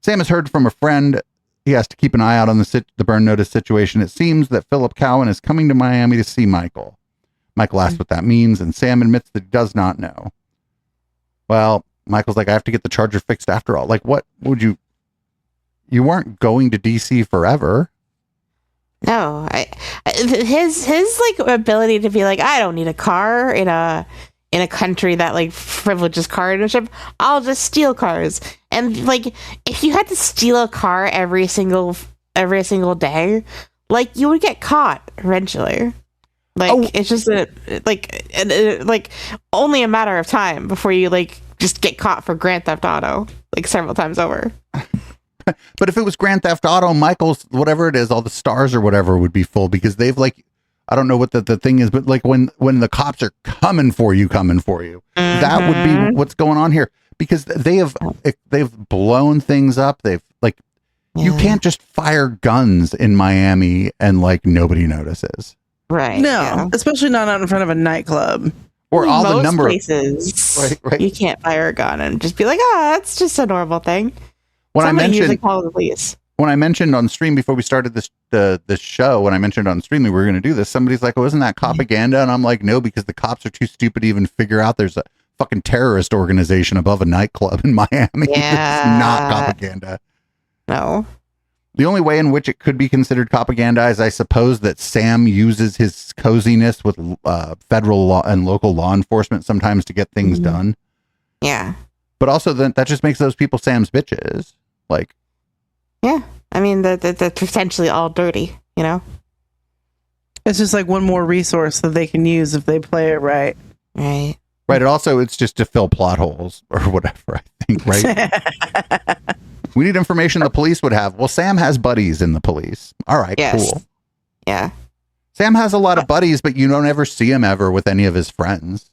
Sam has heard from a friend he has to keep an eye out on the burn notice situation. It seems that Philip Cowan is coming to Miami to see Michael. Michael asks what that means, and Sam admits that he does not know. Well, Michael's like, I have to get the charger fixed after all. Like, what would you weren't going to DC forever. No, his like ability to be like, I don't need a car in a country that like privileges car ownership. I'll just steal cars. And like, if you had to steal a car every single day, like you would get caught eventually. Like it's just like only a matter of time before you like just get caught for Grand Theft Auto like several times over. But if it was Grand Theft Auto, Michael's, whatever it is, all the stars or whatever would be full, because they've like, I don't know what the thing is, but like when the cops are coming for you, that would be what's going on here, because they've blown things up. They've like, you can't just fire guns in Miami and like nobody notices. Right. No, especially not out in front of a nightclub. Or all the number places, right. You can't fire a gun and just be like, that's just a normal thing. When Somebody I mentioned on stream before we started this show, when I mentioned on stream that we were going to do this, somebody's like, "Oh, isn't that propaganda?" And I'm like, "No, because the cops are too stupid to even figure out there's a fucking terrorist organization above a nightclub in Miami." Yeah. It's not propaganda. No. The only way in which it could be considered propaganda is, I suppose, that Sam uses his coziness with federal law and local law enforcement sometimes to get things done. Yeah. But also, that just makes those people Sam's bitches. Like, yeah, I mean, they're potentially all dirty, you know? It's just like one more resource that they can use if they play it right. Right. Right. And also, it's just to fill plot holes or whatever, I think, right? We need information the police would have. Well, Sam has buddies in the police. All right, cool. Yeah. Sam has a lot of buddies, but you don't ever see him ever with any of his friends.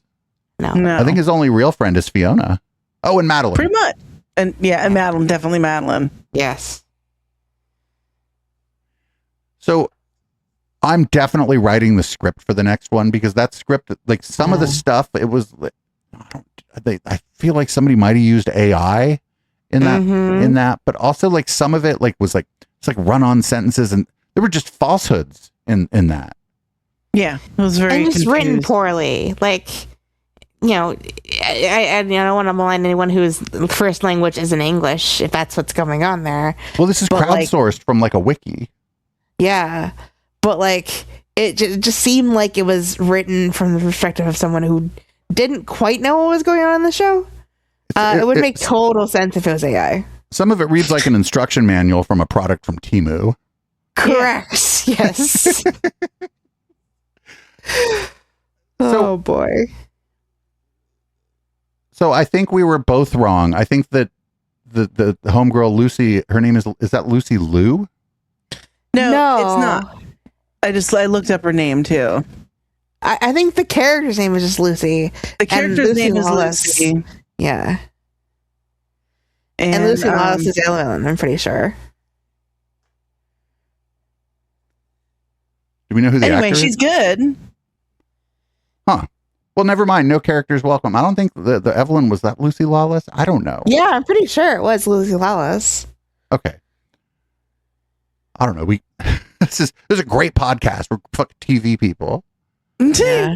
No. I think his only real friend is Fiona. Oh, and Madeline. Pretty much. And Madeline, definitely Madeline. Yes. So I'm definitely writing the script for the next one, because that script, like some of the stuff, it was, I feel like somebody might have used AI in that, but also like some of it like was like, it's like run-on sentences, and there were just falsehoods in that. Yeah, it was very and just written poorly. Like, you know, I don't want to malign anyone whose first language isn't English, if that's what's going on there. Well, this is crowdsourced from like a wiki. Yeah, but like it just seemed like it was written from the perspective of someone who didn't quite know what was going on in the show. It would make total sense if it was AI. Some of it reads like an instruction manual from a product from Temu. Correct. Yeah. Yes. Oh boy. So I think we were both wrong. I think that the homegirl Lucy, her name is that Lucy Liu? No, it's not. I looked up her name too. I think the character's name is just Lucy. The character's name is Lucy. Yeah. And Lucy Lawless is the other one, I'm pretty sure. Do we know who the actor is? Anyway, she's good. Huh. Well, never mind. No characters welcome. I don't think the Evelyn, was that Lucy Lawless? I don't know. Yeah, I'm pretty sure it was Lucy Lawless. Okay. I don't know. This is a great podcast. We're fucking TV people. Yeah.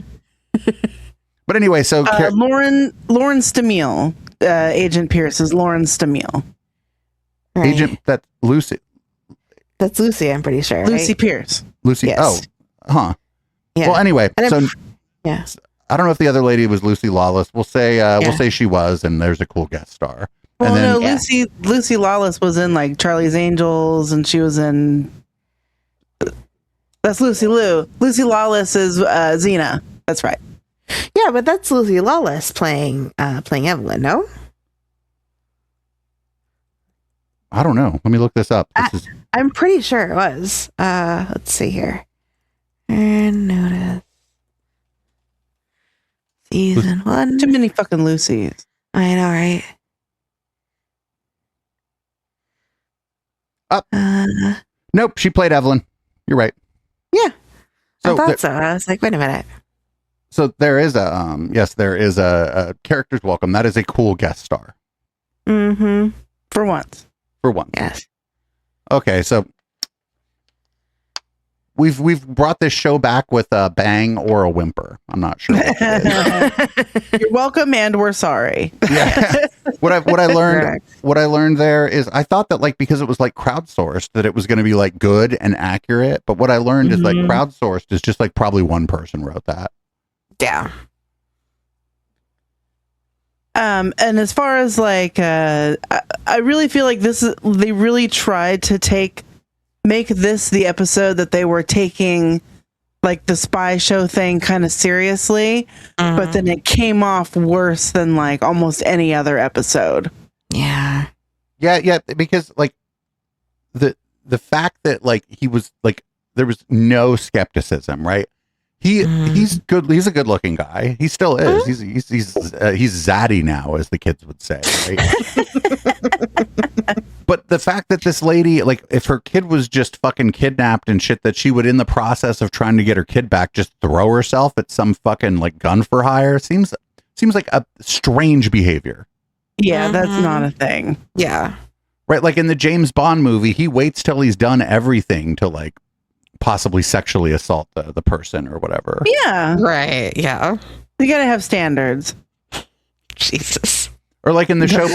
But anyway, so Lauren Stamil, Agent Pierce is Lauren Stamil. Right. Agent, that's Lucy. That's Lucy, I'm pretty sure. Lucy right? Pierce. Lucy. Yes. Oh, huh. Yeah. Well, anyway, so yeah. I don't know if the other lady was Lucy Lawless. We'll say she was, and there's a cool guest star. Well, and then, Lucy Lawless was in like Charlie's Angels, and she was in. That's Lucy Liu. Lucy Lawless is Xena. That's right. Yeah, but that's Lucy Lawless playing Evelyn. No. I don't know. Let me look this up. I'm pretty sure it was. Let's see here. And notice. Season 1. Too many fucking Lucy's. I know, right? Nope, she played Evelyn. You're right. Yeah. So I thought so. I was like, wait a minute. So there is a character's welcome. That is a cool guest star. Mm-hmm. For once. For once. Yes. Okay, so we've brought this show back with a bang or a whimper. I'm not sure. You're welcome, and we're sorry. Yeah. What I learned there is I thought that like because it was like crowdsourced that it was going to be like good and accurate, but what I learned is like crowdsourced is just like probably one person wrote that. Yeah. And as far as like, I really feel like they really tried to make this the episode that they were taking like the spy show thing kind of seriously, but then it came off worse than like almost any other episode. Yeah. Yeah, because like the fact that like he was like there was no skepticism, right? He's good. He's a good looking guy. He still is. He's zaddy now, as the kids would say, right? But the fact that this lady, like, if her kid was just fucking kidnapped and shit, that she would, in the process of trying to get her kid back, just throw herself at some fucking like gun for hire seems like a strange behavior. Yeah, that's not a thing. Yeah. Right. Like in the James Bond movie, he waits till he's done everything to like possibly sexually assault the person or whatever. Yeah. Right. Yeah. You gotta have standards. Jesus. Or like in the show,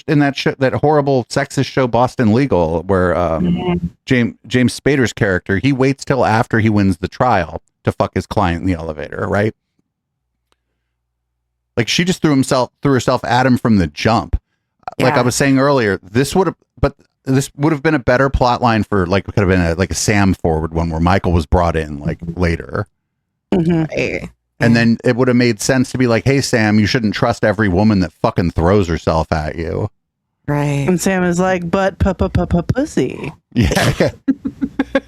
in that show, that horrible sexist show Boston Legal, where James Spader's character, he waits till after he wins the trial to fuck his client in the elevator, right? Like she just threw herself at him from the jump. Yeah. Like I was saying earlier, this would have been a better plot line for like could have been like a Sam forward one where Michael was brought in like later. Right. And then it would have made sense to be like, hey, Sam, you shouldn't trust every woman that fucking throws herself at you. Right. And Sam is like, but pussy. Yeah.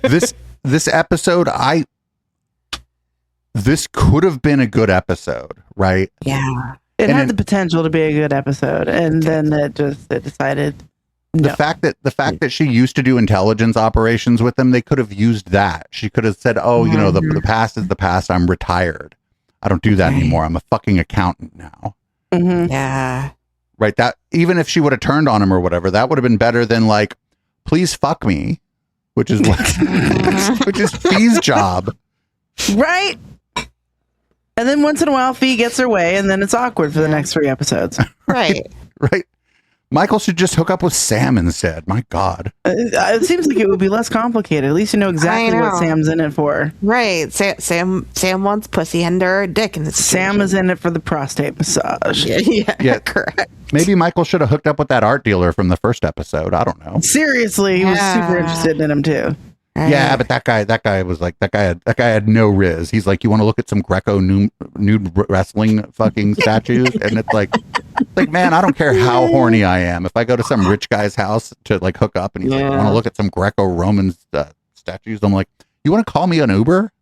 This episode, this could have been a good episode, right? Yeah. It had the potential to be a good episode. And then it decided. The fact that she used to do intelligence operations with them, they could have used that. She could have said, oh, you know, the past is the past. I'm retired. I don't do that anymore. I'm a fucking accountant now. Yeah. Right. That even if she would have turned on him or whatever, that would have been better than like, please fuck me, which is which is Fee's job. Right. And then once in a while, Fee gets her way, and then it's awkward for the next 3 episodes. Right. Right. Michael should just hook up with Sam instead. My God. It seems like it would be less complicated. At least you know exactly what Sam's in it for. Right. Sam wants pussy and her dick in this situation. Sam is in it for the prostate massage. Yeah. Correct. Maybe Michael should have hooked up with that art dealer from the first episode. I don't know. Seriously, he was super interested in him too. Right. Yeah, but that guy was like that guy had no riz. He's like, you want to look at some Greco nude wrestling fucking statues, and it's like man, I don't care how horny I am. If I go to some rich guy's house to like hook up, and he's like, want to look at some Greco-Roman statues, I'm like, you want to call me an Uber?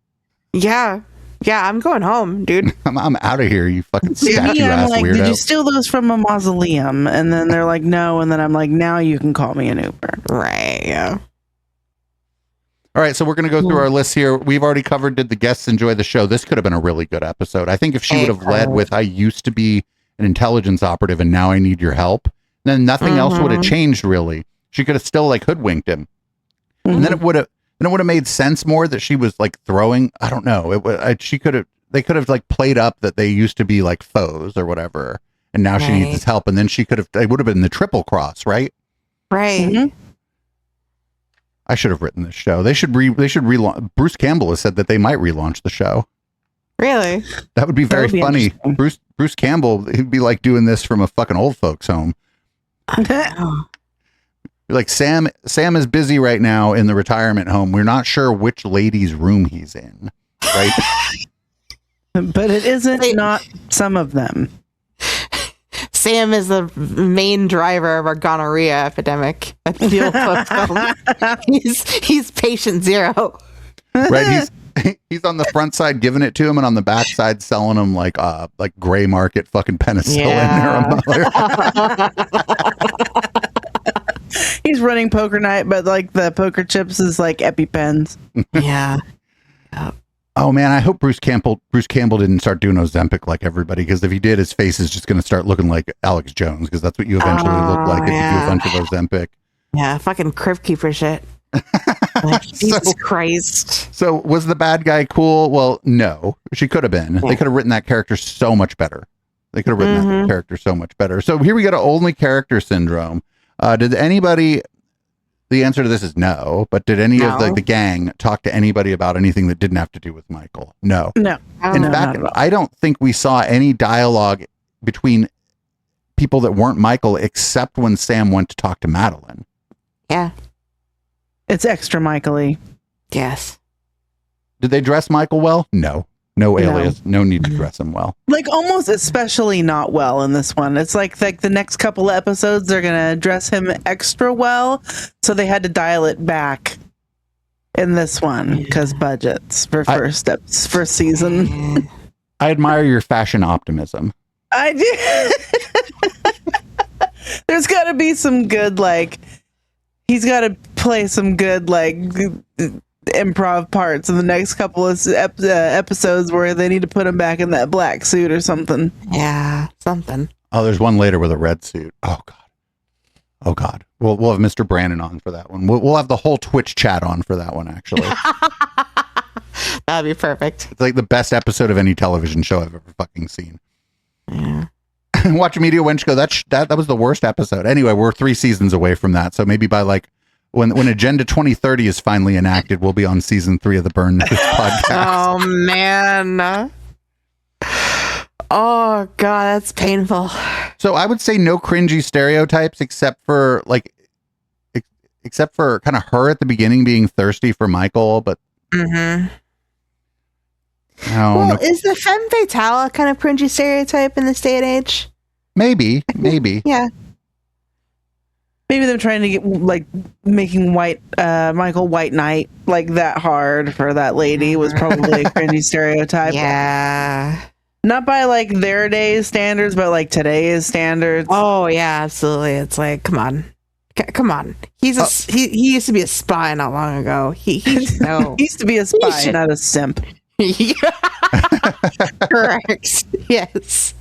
Yeah, I'm going home, dude. I'm out of here, you fucking statue I'm ass like, weirdo. did you steal those from a mausoleum? And then they're like, no. And then I'm like, now you can call me an Uber. Right. Yeah. All right, so we're going to go through our list here. We've already covered, did the guests enjoy the show? This could have been a really good episode. I think if she would have led with, I used to be an intelligence operative and now I need your help, then nothing else would have changed, really. She could have still like hoodwinked him. And then it would have made sense more that she was like throwing, I don't know. They could have like played up that they used to be like foes or whatever. And now she needs his help. And then it would have been the triple cross, right? Right. I should have written this show. They should relaunch. Bruce Campbell has said that they might relaunch the show. Really? That would be very funny. Bruce Campbell, he'd be like doing this from a fucking old folks home. Like Sam is busy right now in the retirement home. We're not sure which lady's room he's in. Right? But it isn't not some of them. Sam is the main driver of our gonorrhea epidemic at the old folks home. He's patient zero. Right? He's on the front side giving it to him, and on the back side selling him like gray market fucking penicillin. He's running poker night, but like the poker chips is like EpiPens. Yeah. Oh man, I hope Bruce Campbell didn't start doing Ozempic like everybody, because if he did, his face is just going to start looking like Alex Jones, because that's what you eventually look like if you do a bunch of Ozempic. Yeah, fucking Crypt Keeper shit. Like, Jesus Christ. So was the bad guy cool? Well, no. She could have been. They could have written that character so much better. So here we go to only character syndrome. Did anybody... The answer to this is no, but did any of the gang talk to anybody about anything that didn't have to do with Michael? No. No. In fact, I don't think we saw any dialogue between people that weren't Michael, except when Sam went to talk to Madeline. Yeah. It's extra Michael-y. Yes. Did they dress Michael well? No. No alias. No need to dress him well. Like almost especially not well in this one. It's like the next couple of episodes they're gonna dress him extra well, so they had to dial it back in this one because budgets for first season. I admire your fashion optimism. I do. There's got to be some good he's got to play some good improv parts in the next couple of episodes where they need to put him back in that black suit or something. Yeah, something. Oh, there's one later with a red suit. Oh God. We'll have Mr. Brandon on for that one. We'll have the whole Twitch chat on for that one, actually. That'd be perfect. It's like the best episode of any television show I've ever fucking seen. Yeah. Watch a Media Wench go, that was the worst episode. Anyway, we're 3 seasons away from that, so maybe by when Agenda 2030 is finally enacted, we'll be on season 3 of the Burn Notice podcast. Oh man. Oh God, that's painful. So I would say no cringy stereotypes except for kind of her at the beginning being thirsty for Michael, but is the femme fatale a kind of cringy stereotype in this day and age? Maybe. Yeah. Maybe they're trying to get making Michael White Knight that hard for that lady was probably a cringy stereotype. Yeah. Not by their day's standards, but today's standards. Oh yeah, absolutely. It's come on. He used to be a spy not long ago. He used to be a spy, not a simp. Correct. Yes.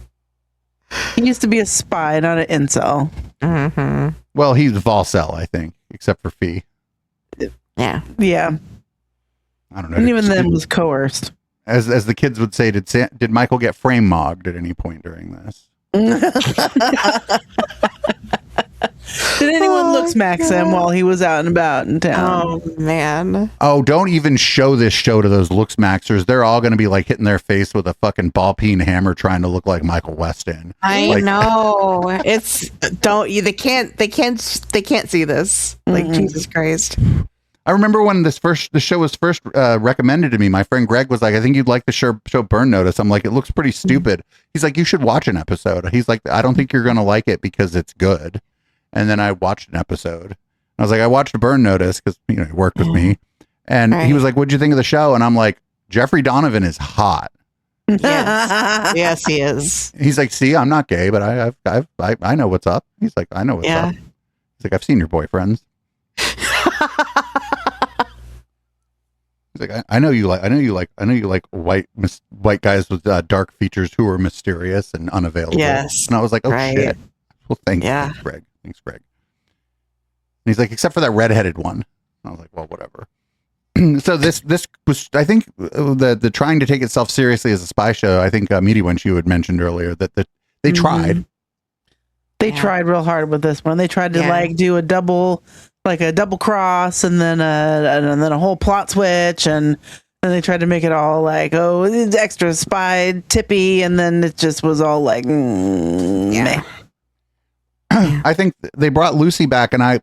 He used to be a spy, not an incel. Mm-hmm. Well, he's Volcel, I think, except for Fee. Yeah. I don't know. And even then was coerced. As the kids would say, did Michael get frame mogged at any point during this? Did anyone look smacks him while he was out and about in town? Oh man. Oh, don't even show this show to those looks maxers. They're all going to be hitting their face with a fucking ball peen hammer trying to look like Michael Weston. I know. They can't see this. Jesus Christ. I remember when the show was first recommended to me, my friend Greg was like, I think you'd like the show Burn Notice. I'm like, it looks pretty stupid. He's like, you should watch an episode. He's like, I don't think you're going to like it because it's good. And then I watched an episode. I was like, I watched Burn Notice because he worked with me. And he was like, what'd you think of the show? And I'm like, Jeffrey Donovan is hot. Yes. Yes, he is. He's like, see, I'm not gay, but I know what's up. He's like, I know what's up. He's like, I've seen your boyfriends. He's like, I know you like white guys with dark features who are mysterious and unavailable. Yes. And I was like, oh shit. Well, thanks, Greg. Thanks, Greg. And he's like, except for that redheaded one. I was like, well, whatever. So this was, I think, the trying to take itself seriously as a spy show. I think Meaty Wench you had mentioned earlier that they tried. They tried real hard with this one. They tried to do a double cross and then a whole plot switch, and then they tried to make it all it's extra spy tippy, and then it just was all meh. I think they brought Lucy back, and I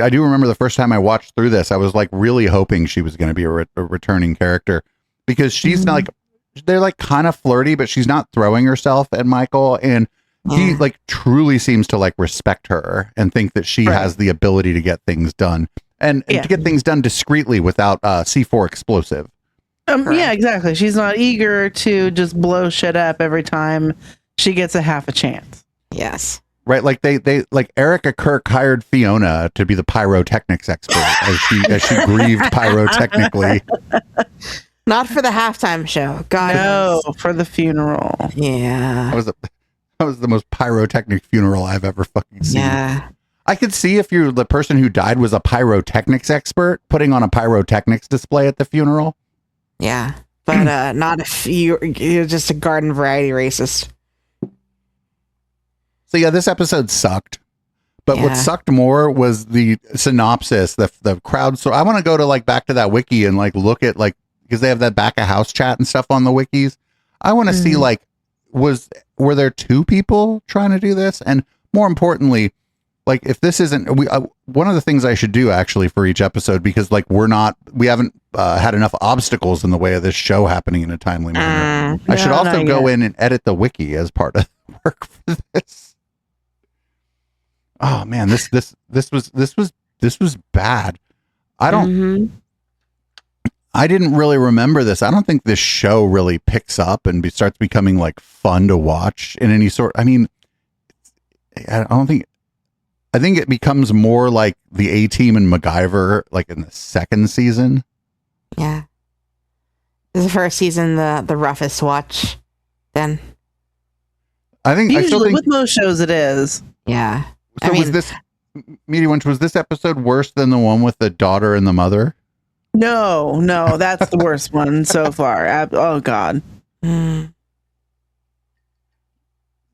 do remember the first time I watched through this, I was really hoping she was going to be a returning character, because she's they're kind of flirty, but she's not throwing herself at Michael, and he like truly seems to like respect her and think that she has the ability to get things done and to get things done discreetly without C4 explosive. Yeah, exactly. She's not eager to just blow shit up every time she gets a half a chance. Yes. Right, like they like Erica Kirk hired Fiona to be the pyrotechnics expert as she grieved pyrotechnically. Not for the halftime show. God, no, for the funeral. Yeah, that was the most pyrotechnic funeral I've ever fucking seen. Yeah, I could see if you're the person who died was a pyrotechnics expert putting on a pyrotechnics display at the funeral. Yeah, but not if you're just a garden variety racist. So yeah, this episode sucked. But what sucked more was the synopsis, the crowd. So I want to go to like back to that wiki and like look at like, because they have that back of house chat and stuff on the wikis. I want to see like, were there two people trying to do this? And more importantly, like if this isn't, one of the things I should do actually for each episode, because like we haven't had enough obstacles in the way of this show happening in a timely manner. I should also go in and edit the wiki as part of the work for this. Oh man, this was bad. I didn't really remember this. I don't think this show really picks up and starts becoming like fun to watch in any sort. I mean, I think it becomes more like the A-Team and MacGyver like in the second season. Yeah. Is the first season the roughest watch then? I think usually with most shows it is. Yeah. So was this was this episode worse than the one with the daughter and the mother? No, that's the worst one so far. Oh God.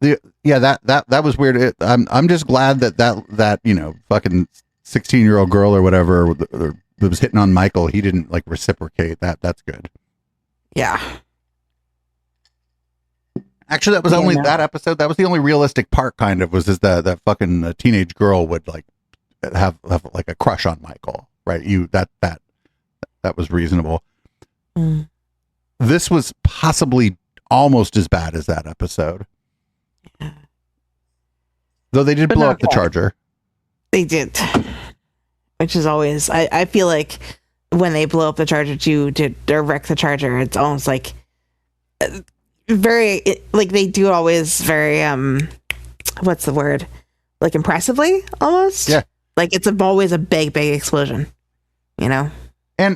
That was weird. I'm just glad that fucking 16-year-old girl or whatever that was hitting on Michael, he didn't like reciprocate. That's good. Yeah. Actually, that was that episode. That was the only realistic part, kind of, was that fucking teenage girl would like have like a crush on Michael, right? That was reasonable. This was possibly almost as bad as that episode, though they did blow up the charger. They did, which is always. I feel like when they blow up the charger, or wreck the charger, it's almost like. Like they do it always very what's the word, like impressively almost. Yeah, like it's always a big explosion, and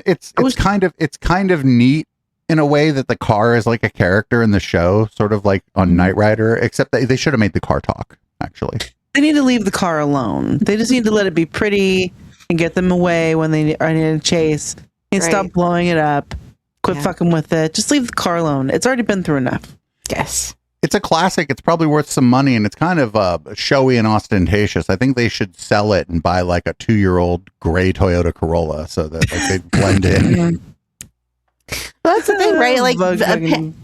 it's kind of neat in a way that the car is like a character in the show, sort of like on Knight Rider, except that they should have made the car talk. Actually, they need to leave the car alone. They just need to let it be pretty and get them away when they are in a chase and stop blowing it up. Quit fucking with it. Just leave the car alone. It's already been through enough. Yes. It's a classic. It's probably worth some money, and it's kind of showy and ostentatious. I think they should sell it and buy like a 2-year-old gray Toyota Corolla so that like, they blend in. Well, that's the thing, right? Like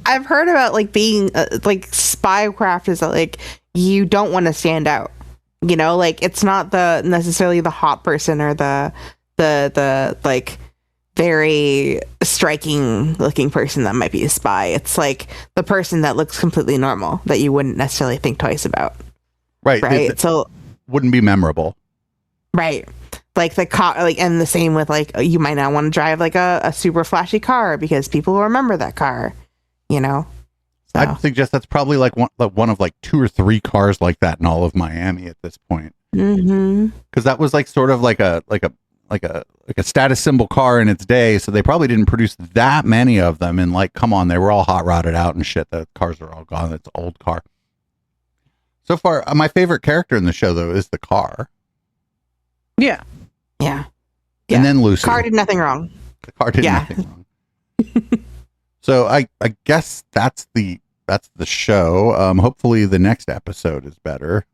I've heard about like being like spycraft is like you don't want to stand out. Like it's not necessarily the hot person or the like very striking looking person that might be a spy. It's like the person that looks completely normal that you wouldn't necessarily think twice about. Right. So wouldn't be memorable. Right. Like the car, like, and the same with like, you might not want to drive like a super flashy car because people will remember that car, So. I'd suggest that's probably like one of like 2 or 3 cars like that in all of Miami at this point. Because that was like sort of like a status symbol car in its day, so they probably didn't produce that many of them. And like, come on, they were all hot rodded out and shit. The cars are all gone. It's an old car. So far, my favorite character in the show though is the car. Yeah. And then Lucy. Car did nothing wrong. The car did nothing wrong. So I guess that's the show. Hopefully the next episode is better.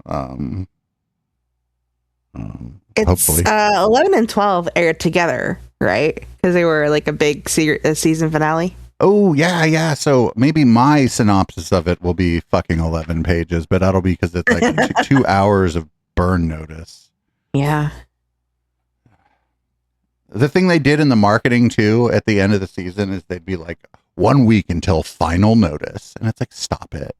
It's hopefully 11 and 12 aired together, right? Because they were like a big season finale. Oh yeah. So maybe my synopsis of it will be fucking 11 pages, but that'll be because it's like 2 hours of burn notice. Yeah. The thing they did in the marketing too at the end of the season is they'd be like 1 week until final notice, and it's like, stop it.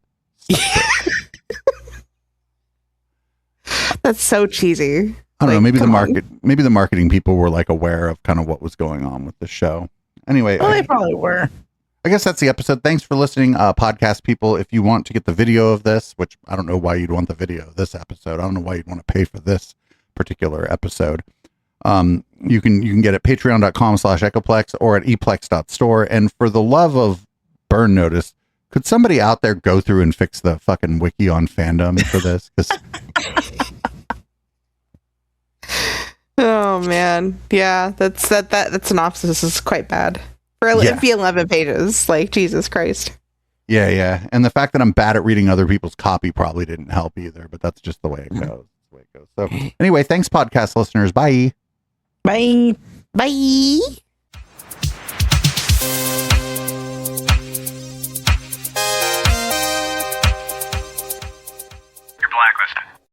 That's so cheesy. I don't know. Maybe come on. maybe the marketing people were like aware of kind of what was going on with the show. Anyway, Well, they probably were. I guess that's the episode. Thanks for listening, podcast people. If you want to get the video of this, which I don't know why you'd want the video of this episode. I don't know why you'd want to pay for this particular episode. You can get it at patreon.com/echoplex or at eplex.store. And for the love of Burn Notice, could somebody out there go through and fix the fucking wiki on fandom for this? 'Cause Oh man, yeah, that synopsis is quite bad for Yeah. it be 11 pages. Like Jesus Christ. yeah. And the fact that I'm bad at reading other people's copy probably didn't help either, but that's just the way it goes. So anyway, thanks podcast listeners. Bye. Bye. Bye.